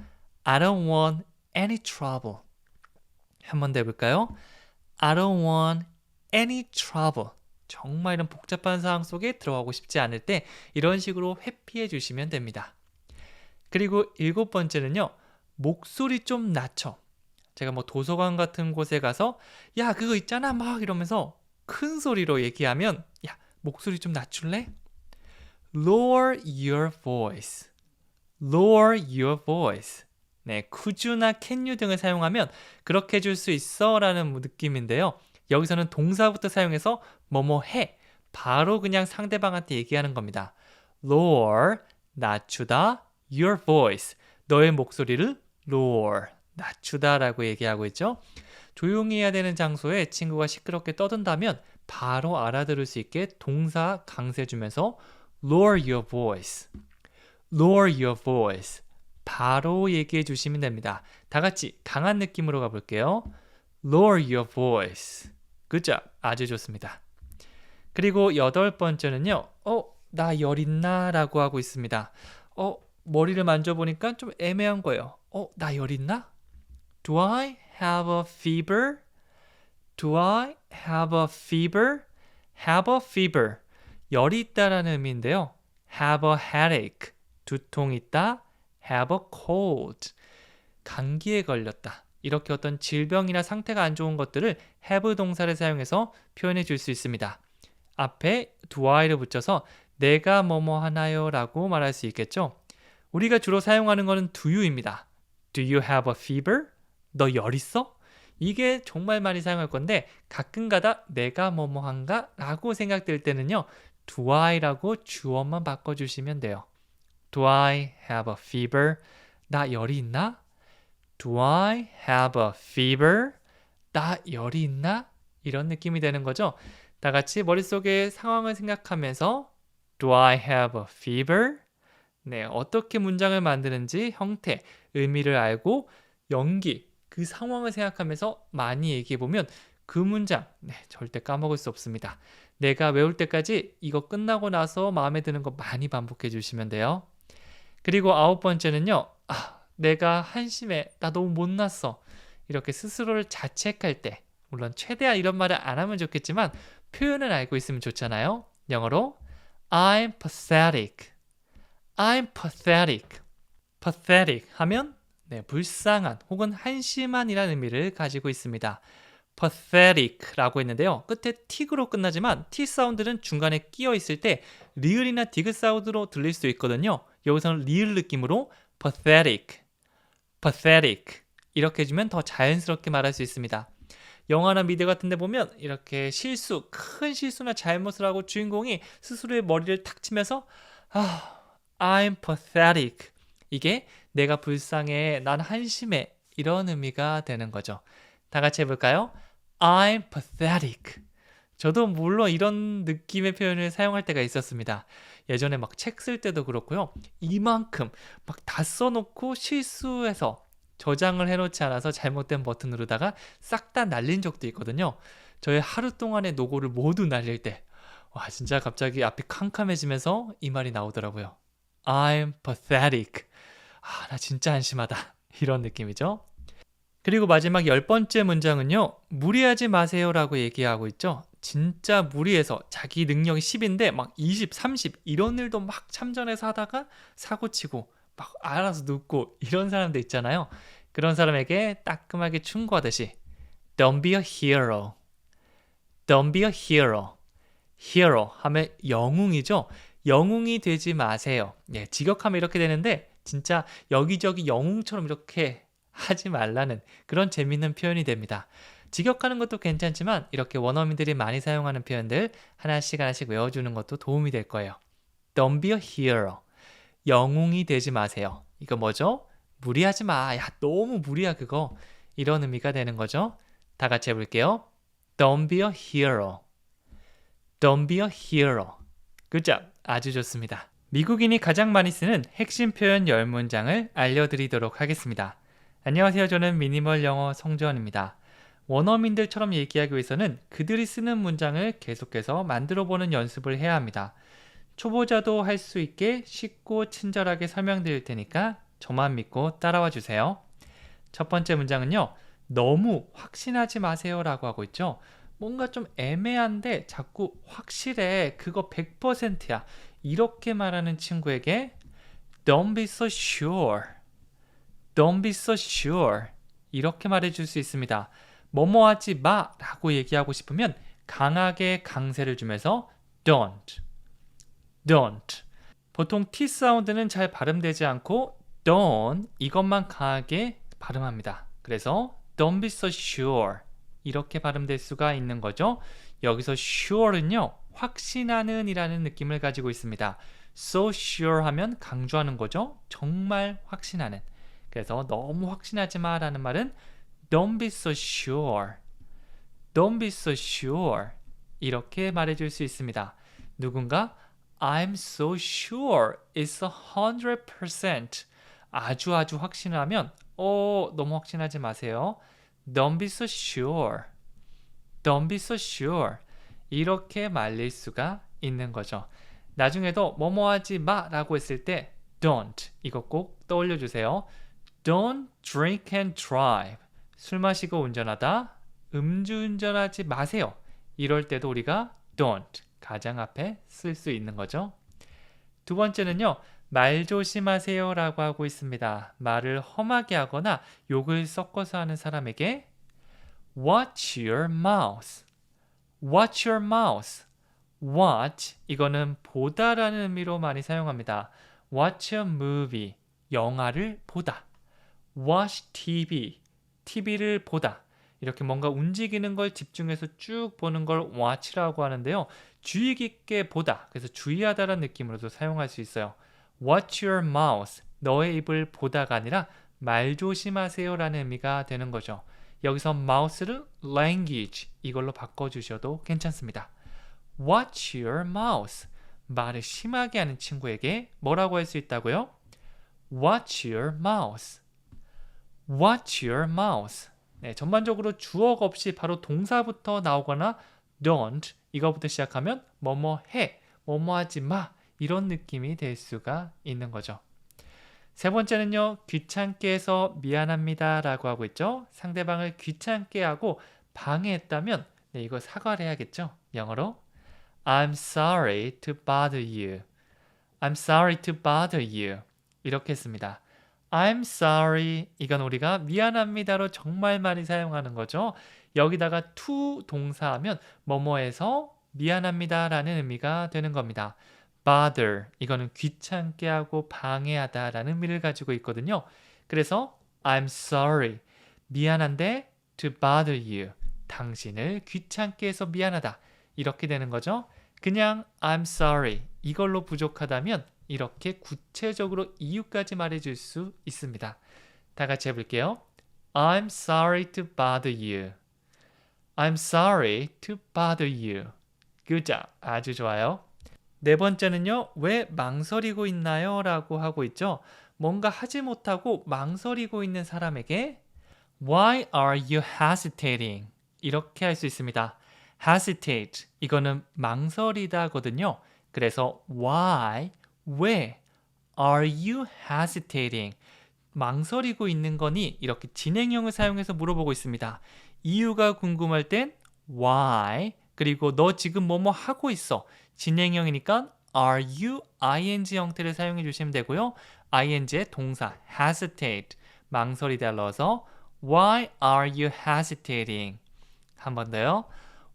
I don't want any trouble. 한 번 더 해볼까요? I don't want any trouble. 정말 이런 복잡한 상황 속에 들어가고 싶지 않을 때 이런 식으로 회피해 주시면 됩니다. 그리고 7번째는요. 목소리 좀 낮춰. 제가 뭐 도서관 같은 곳에 가서 야 그거 있잖아 막 이러면서 큰 소리로 얘기하면 야 목소리 좀 낮출래? Lower your voice. Lower your voice. 네, could you나 can you 등을 사용하면 그렇게 해줄 수 있어 라는 느낌인데요. 여기서는 동사부터 사용해서 뭐뭐 해. 바로 그냥 상대방한테 얘기하는 겁니다. Lower, 낮추다, your voice. 너의 목소리를 lower, 낮추다 라고 얘기하고 있죠. 조용히 해야 되는 장소에 친구가 시끄럽게 떠든다면 바로 알아들을 수 있게 동사 강세 주면서 lower your voice. Lower your voice. 바로 얘기해 주시면 됩니다. 다 같이 강한 느낌으로 가볼게요. Lower your voice. Good job. 아주 좋습니다. 그리고 8번째는요. 나 열 있나? 라고 하고 있습니다. 머리를 만져보니까 좀 애매한 거예요. 나 열 있나? Do I have a fever? Do I have a fever? Have a fever. 열이 있다라는 의미인데요. Have a headache. 두통 있다. Have a cold. 감기에 걸렸다. 이렇게 어떤 질병이나 상태가 안 좋은 것들을 have 동사를 사용해서 표현해 줄 수 있습니다. 앞에 do I를 붙여서 내가 뭐뭐 하나요? 라고 말할 수 있겠죠. 우리가 주로 사용하는 것은 do you입니다. Do you have a fever? 너 열 있어? 이게 정말 많이 사용할 건데 가끔가다 내가 뭐뭐한가? 라고 생각될 때는요. do I라고 주어만 바꿔주시면 돼요. Do I have a fever? 나 열이 있나? Do I have a fever? 나 열이 있나? 이런 느낌이 되는 거죠. 다 같이 머릿속에 상황을 생각하면서 Do I have a fever? 네, 어떻게 문장을 만드는지 형태, 의미를 알고 연기, 그 상황을 생각하면서 많이 얘기해보면 그 문장, 절대 까먹을 수 없습니다. 내가 외울 때까지 이거 끝나고 나서 마음에 드는 거 많이 반복해 주시면 돼요. 그리고 9번째는요. 내가 한심해. 나 너무 못났어. 이렇게 스스로를 자책할 때 물론 최대한 이런 말을 안 하면 좋겠지만 표현을 알고 있으면 좋잖아요. 영어로 I'm pathetic. I'm pathetic. pathetic 하면 불쌍한 혹은 한심한이라는 의미를 가지고 있습니다. pathetic라고 했는데요. 끝에 틱으로 끝나지만 T 사운드는 중간에 끼어 있을 때 리을이나 디귿 사운드로 들릴 수 있거든요. 여기서는 리을 느낌으로 pathetic, pathetic 이렇게 해주면 더 자연스럽게 말할 수 있습니다. 영화나 미드 같은 데 보면 이렇게 실수, 큰 실수나 잘못을 하고 주인공이 스스로의 머리를 탁 치면서 I'm pathetic. 이게 내가 불쌍해, 난 한심해 이런 의미가 되는 거죠. 다 같이 해볼까요? I'm pathetic. 저도 물론 이런 느낌의 표현을 사용할 때가 있었습니다. 예전에 막 책 쓸 때도 그렇고요. 이만큼 막 다 써놓고 실수해서 저장을 해놓지 않아서 잘못된 버튼 누르다가 싹 다 날린 적도 있거든요. 저의 하루 동안의 노고를 모두 날릴 때 와 진짜 갑자기 앞이 캄캄해지면서 이 말이 나오더라고요. I'm pathetic. 나 진짜 한심하다. 이런 느낌이죠. 그리고 마지막 10번째 문장은요. 무리하지 마세요 라고 얘기하고 있죠. 진짜 무리해서 자기 능력이 10인데 막 20, 30 이런 일도 막 참전해서 하다가 사고치고 막 알아서 눕고 이런 사람들 있잖아요. 그런 사람에게 따끔하게 충고하듯이 Don't be a hero. Don't be a hero. hero 하면 영웅이죠. 영웅이 되지 마세요. 직역하면 이렇게 되는데 진짜 여기저기 영웅처럼 이렇게 하지 말라는 그런 재밌는 표현이 됩니다. 직역하는 것도 괜찮지만 이렇게 원어민들이 많이 사용하는 표현들 하나씩 외워주는 것도 도움이 될 거예요. Don't be a hero. 영웅이 되지 마세요. 이거 뭐죠? 무리하지 마. 야, 너무 무리야 그거. 이런 의미가 되는 거죠. 다 같이 해볼게요. Don't be a hero. Don't be a hero. Good job. 아주 좋습니다. 미국인이 가장 많이 쓰는 핵심 표현 10문장을 알려드리도록 하겠습니다. 안녕하세요. 저는 미니멀 영어 송재원입니다. 원어민들처럼 얘기하기 위해서는 그들이 쓰는 문장을 계속해서 만들어보는 연습을 해야 합니다. 초보자도 할 수 있게 쉽고 친절하게 설명드릴 테니까 저만 믿고 따라와 주세요. 첫 번째 문장은요. 너무 확신하지 마세요 라고 하고 있죠. 뭔가 좀 애매한데 자꾸 확실해. 그거 100%야. 이렇게 말하는 친구에게 Don't be so sure. Don't be so sure. 이렇게 말해줄 수 있습니다. 뭐뭐 하지 마 라고 얘기하고 싶으면 강하게 강세를 주면서 Don't. Don't. 보통 T 사운드는 잘 발음되지 않고 don't 이것만 강하게 발음합니다. 그래서 Don't be so sure. 이렇게 발음될 수가 있는 거죠. 여기서 sure는요. 확신하는 이라는 느낌을 가지고 있습니다. So sure 하면 강조하는 거죠. 정말 확신하는. 그래서 너무 확신하지 마 라는 말은 Don't be so sure. Don't be so sure. 이렇게 말해줄 수 있습니다. 누군가 I'm so sure it's 100%. 아주 확신하면 너무 확신하지 마세요. Don't be so sure. Don't be so sure. 이렇게 말릴 수가 있는 거죠. 나중에도 뭐뭐 하지 마 라고 했을 때 don't 이거 꼭 떠올려 주세요. Don't drink and drive. 술 마시고 운전하다 음주운전하지 마세요. 이럴 때도 우리가 don't 가장 앞에 쓸 수 있는 거죠. 두 번째는요. 말 조심하세요 라고 하고 있습니다. 말을 험하게 하거나 욕을 섞어서 하는 사람에게 Watch your mouth. Watch your mouth. Watch 이거는 보다라는 의미로 많이 사용합니다. Watch a movie. 영화를 보다. Watch TV. TV를 보다. 이렇게 뭔가 움직이는 걸 집중해서 쭉 보는 걸 watch라고 하는데요. 주의 깊게 보다. 그래서 주의하다라는 느낌으로도 사용할 수 있어요. Watch your mouth. 너의 입을 보다가 아니라 말 조심하세요 라는 의미가 되는 거죠. 여기서 mouth를 language 이걸로 바꿔주셔도 괜찮습니다. Watch your mouth. 말을 심하게 하는 친구에게 뭐라고 할 수 있다고요? Watch your mouth. Watch your mouth. 네, 전반적으로 주어가 없이 바로 동사부터 나오거나 don't 이거부터 시작하면 뭐뭐 해, 뭐뭐 하지 마 이런 느낌이 될 수가 있는 거죠. 세 번째는요. 귀찮게 해서 미안합니다 라고 하고 있죠. 상대방을 귀찮게 하고 방해했다면 이거 사과를 해야겠죠. 영어로 I'm sorry to bother you. I'm sorry to bother you. 이렇게 했습니다. I'm sorry. 이건 우리가 미안합니다로 정말 많이 사용하는 거죠. 여기다가 to 동사하면 뭐뭐해서 미안합니다 라는 의미가 되는 겁니다. bother. 이거는 귀찮게 하고 방해하다 라는 의미를 가지고 있거든요. 그래서 I'm sorry. 미안한데 to bother you. 당신을 귀찮게 해서 미안하다. 이렇게 되는 거죠. 그냥 I'm sorry. 이걸로 부족하다면 이렇게 구체적으로 이유까지 말해줄 수 있습니다. 다 같이 해볼게요. I'm sorry to bother you. I'm sorry to bother you. Good job. 아주 좋아요. 네 번째는요. 왜 망설이고 있나요? 라고 하고 있죠. 뭔가 하지 못하고 망설이고 있는 사람에게 Why are you hesitating? 이렇게 할 수 있습니다. hesitate. 이거는 망설이다거든요. 그래서 why 왜 are you hesitating? 망설이고 있는 거니? 이렇게 진행형을 사용해서 물어보고 있습니다. 이유가 궁금할 땐 why 그리고 너 지금 뭐뭐 하고 있어. 진행형이니까 are you ing 형태를 사용해 주시면 되고요. ing의 동사 hesitate 망설이다 넣어서 why are you hesitating? 한 번 더요.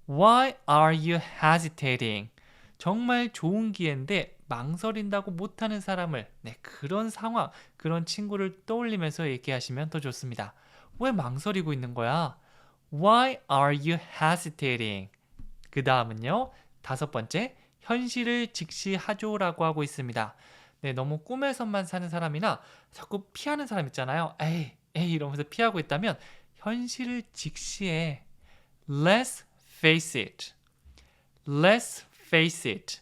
Why are you hesitating? 정말 좋은 기회인데 망설인다고 못하는 사람을 그런 상황, 그런 친구를 떠올리면서 얘기하시면 더 좋습니다. 왜 망설이고 있는 거야? Why are you hesitating? 그 다음은요. 다섯 번째, 현실을 직시하죠라고 하고 있습니다. 네, 너무 꿈에서만 사는 사람이나 자꾸 피하는 사람 있잖아요. 에이 이러면서 피하고 있다면 현실을 직시해. Let's face it. Let's face it.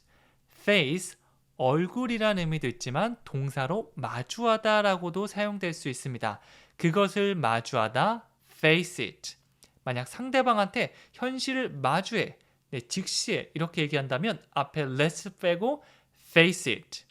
face, 얼굴이라는 의미도 있지만 동사로 마주하다라고도 사용될 수 있습니다. 그것을 마주하다, face it. 만약 상대방한테 현실을 마주해, 네, 직시해 이렇게 얘기한다면 앞에 let's 빼고 face it,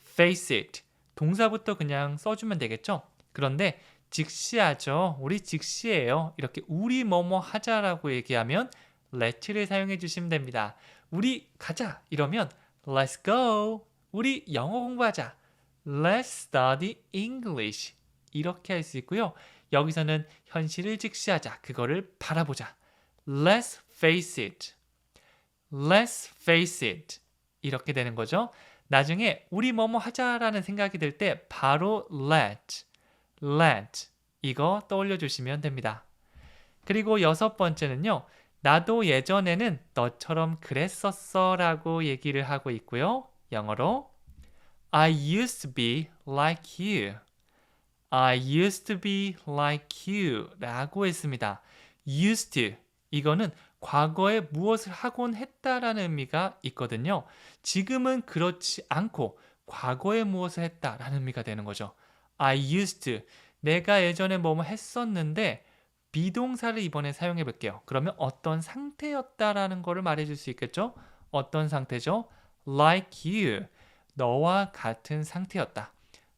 face it. 동사부터 그냥 써주면 되겠죠? 그런데 직시하죠. 우리 직시해요. 이렇게 우리 뭐뭐 하자라고 얘기하면 let를 사용해 주시면 됩니다. 우리 가자 이러면 let's go. 우리 영어 공부하자. Let's study English. 이렇게 할 수 있고요. 여기서는 현실을 직시하자. 그거를 바라보자. Let's face it. Let's face it. 이렇게 되는 거죠. 나중에 우리 뭐뭐 하자라는 생각이 들 때 바로 let 이거 떠올려 주시면 됩니다. 그리고 6번째는요. 나도 예전에는 너처럼 그랬었어 라고 얘기를 하고 있고요. 영어로 I used to be like you. I used to be like you 라고 했습니다. used to 이거는 과거에 무엇을 하곤 했다라는 의미가 있거든요. 지금은 그렇지 않고 과거에 무엇을 했다라는 의미가 되는 거죠. I used to 내가 예전에 뭐뭐 했었는데 비동사를 이번에 사용해 볼게요. 그러면 어떤 상태였다라는 거를 말해줄 수 있겠죠? 어떤 상태죠? Like you. 너와 같은 상태였다.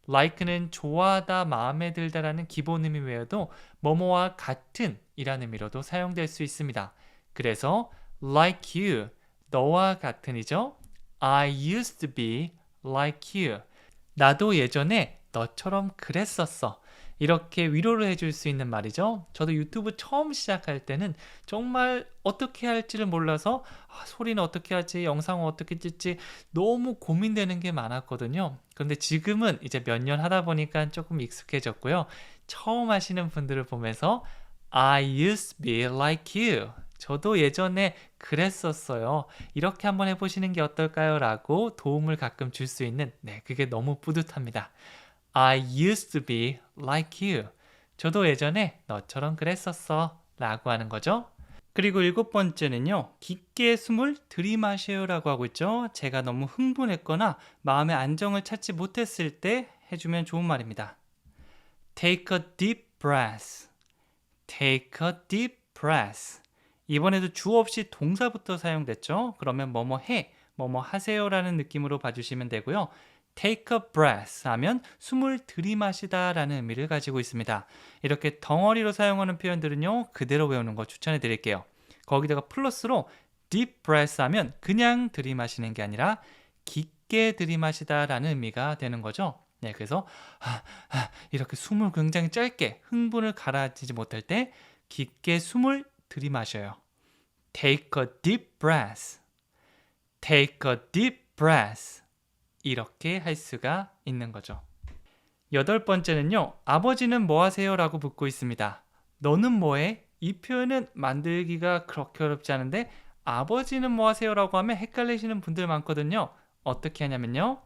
like는 좋아하다, 마음에 들다라는 기본 의미 외에도 뭐뭐와 같은 이라는 의미로도 사용될 수 있습니다. 그래서 like you, 너와 같은이죠. I used to be like you. 나도 예전에 너처럼 그랬었어. 이렇게 위로를 해줄 수 있는 말이죠. 저도 유튜브 처음 시작할 때는 정말 어떻게 할지를 몰라서 소리는 어떻게 하지, 영상은 어떻게 찍지 너무 고민되는 게 많았거든요. 그런데 지금은 이제 몇 년 하다 보니까 조금 익숙해졌고요. 처음 하시는 분들을 보면서 I used to be like you. 저도 예전에 그랬었어요. 이렇게 한번 해보시는 게 어떨까요? 라고 도움을 가끔 줄 수 있는 그게 너무 뿌듯합니다. I used to be like you. 저도 예전에 너처럼 그랬었어 라고 하는 거죠. 그리고 7번째는요. 깊게 숨을 들이마셔요 라고 하고 있죠. 제가 너무 흥분했거나 마음의 안정을 찾지 못했을 때 해주면 좋은 말입니다. Take a deep breath. Take a deep breath. 이번에도 주 없이 동사부터 사용됐죠. 그러면 뭐뭐 해, 뭐뭐 하세요 라는 느낌으로 봐주시면 되고요. Take a breath 하면 숨을 들이마시다 라는 의미를 가지고 있습니다. 이렇게 덩어리로 사용하는 표현들은요. 그대로 외우는 거 추천해 드릴게요. 거기다가 플러스로 deep breath 하면 그냥 들이마시는 게 아니라 깊게 들이마시다 라는 의미가 되는 거죠. 네, 그래서 이렇게 숨을 굉장히 짧게 흥분을 가라앉히지 못할 때 깊게 숨을 들이마셔요. Take a deep breath. Take a deep breath. 이렇게 할 수가 있는 거죠. 8번째는요. 아버지는 뭐 하세요? 라고 묻고 있습니다. 너는 뭐해? 이 표현은 만들기가 그렇게 어렵지 않은데 아버지는 뭐 하세요? 라고 하면 헷갈리시는 분들 많거든요. 어떻게 하냐면요.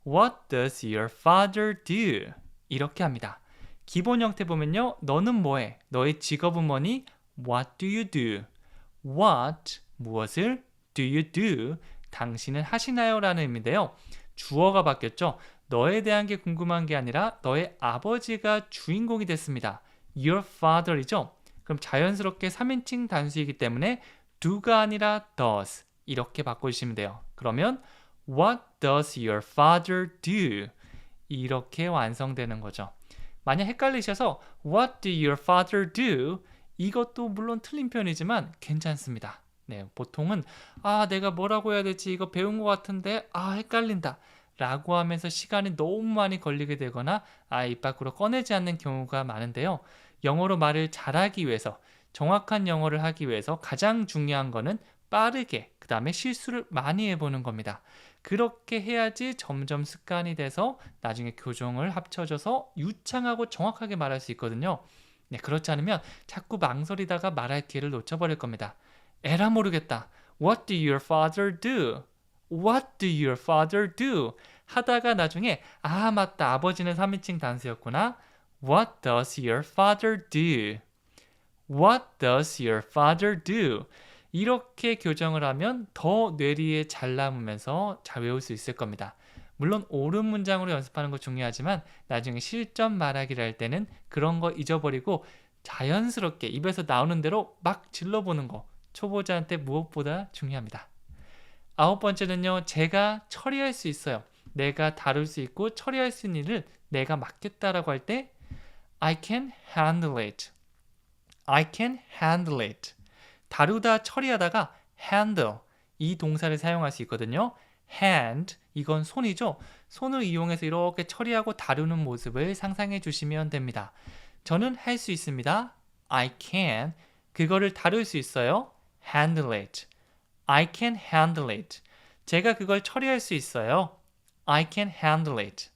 What does your father do? 이렇게 합니다. 기본 형태 보면요. 너는 뭐해? 너의 직업은 뭐니? What do you do? What, 무엇을? Do you do? 당신은 하시나요? 라는 의미인데요. 주어가 바뀌었죠. 너에 대한 게 궁금한 게 아니라 너의 아버지가 주인공이 됐습니다. Your father이죠. 그럼 자연스럽게 3인칭 단수이기 때문에 do가 아니라 does 이렇게 바꿔주시면 돼요. 그러면 What does your father do? 이렇게 완성되는 거죠. 만약 헷갈리셔서 What do your father do? 이것도 물론 틀린 표현이지만 괜찮습니다. 네, 보통은 내가 뭐라고 해야 될지 이거 배운 것 같은데 헷갈린다 라고 하면서 시간이 너무 많이 걸리게 되거나 입 밖으로 꺼내지 않는 경우가 많은데요. 영어로 말을 잘하기 위해서 정확한 영어를 하기 위해서 가장 중요한 거는 빠르게 그 다음에 실수를 많이 해보는 겁니다. 그렇게 해야지 점점 습관이 돼서 나중에 교정을 합쳐져서 유창하고 정확하게 말할 수 있거든요. 네, 그렇지 않으면 자꾸 망설이다가 말할 기회를 놓쳐버릴 겁니다. 에라 모르겠다. What do your father do? What do your father do? 하다가 나중에 아 맞다 아버지는 3인칭 단수였구나. What does your father do? What does your father do? 이렇게 교정을 하면 더 뇌리에 잘 남으면서 잘 외울 수 있을 겁니다. 물론 옳은 문장으로 연습하는 거 중요하지만 나중에 실전 말하기를 할 때는 그런 거 잊어버리고 자연스럽게 입에서 나오는 대로 막 질러보는 거 초보자한테 무엇보다 중요합니다. 9번째는요. 제가 처리할 수 있어요. 내가 다룰 수 있고 처리할 수 있는 일을 내가 맡겠다라고 할 때 I can handle it. I can handle it. 다루다 처리하다가 handle 이 동사를 사용할 수 있거든요. hand 이건 손이죠. 손을 이용해서 이렇게 처리하고 다루는 모습을 상상해 주시면 됩니다. 저는 할 수 있습니다. I can 그거를 다룰 수 있어요. handle it. I can handle it. 제가 그걸 처리할 수 있어요. I can handle it.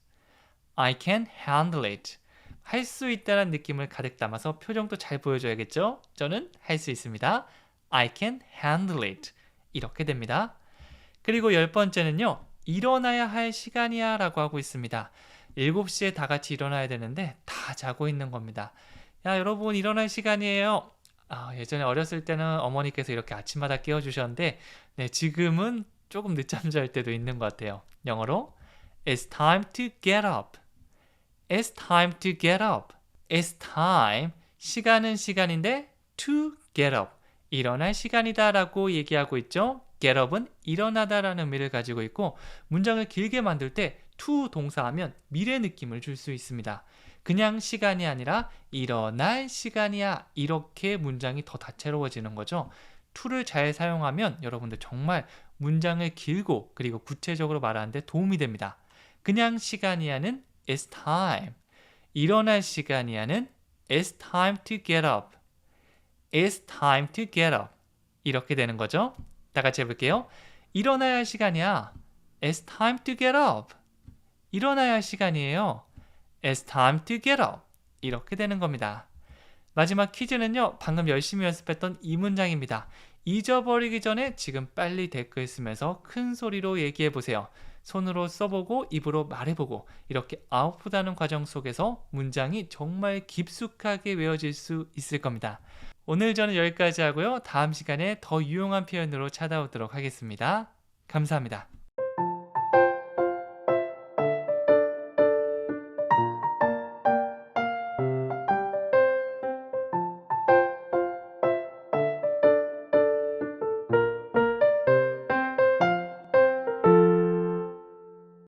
I can handle it. 할 수 있다는 느낌을 가득 담아서 표정도 잘 보여줘야겠죠? 저는 할 수 있습니다. I can handle it. 이렇게 됩니다. 그리고 10번째는요. 일어나야 할 시간이야 라고 하고 있습니다. 7시에 다 같이 일어나야 되는데 다 자고 있는 겁니다. 야 여러분 일어날 시간이에요. 예전에 어렸을 때는 어머니께서 이렇게 아침마다 깨워주셨는데 네, 지금은 조금 늦잠 잘 때도 있는 것 같아요. 영어로 It's time to get up. It's time to get up. It's time. 시간은 시간인데 to get up. 일어날 시간이다 라고 얘기하고 있죠. get up은 일어나다 라는 의미를 가지고 있고 문장을 길게 만들 때 to 동사하면 미래 느낌을 줄 수 있습니다. 그냥 시간이 아니라 일어날 시간이야. 이렇게 문장이 더 다채로워지는 거죠. to를 잘 사용하면 여러분들 정말 문장을 길고 그리고 구체적으로 말하는 데 도움이 됩니다. 그냥 시간이야는 It's time. 일어날 시간이야는 It's time to get up. It's time to get up. 이렇게 되는 거죠. 다 같이 해볼게요. 일어나야 할 시간이야. It's time to get up. 일어나야 할 시간이에요. It's time to get up. 이렇게 되는 겁니다. 마지막 퀴즈는요. 방금 열심히 연습했던 이 문장입니다. 잊어버리기 전에 지금 빨리 댓글 쓰면서 큰 소리로 얘기해보세요. 손으로 써보고 입으로 말해보고 이렇게 아웃풋하는 과정 속에서 문장이 정말 깊숙하게 외워질 수 있을 겁니다. 오늘 저는 여기까지 하고요. 다음 시간에 더 유용한 표현으로 찾아오도록 하겠습니다. 감사합니다.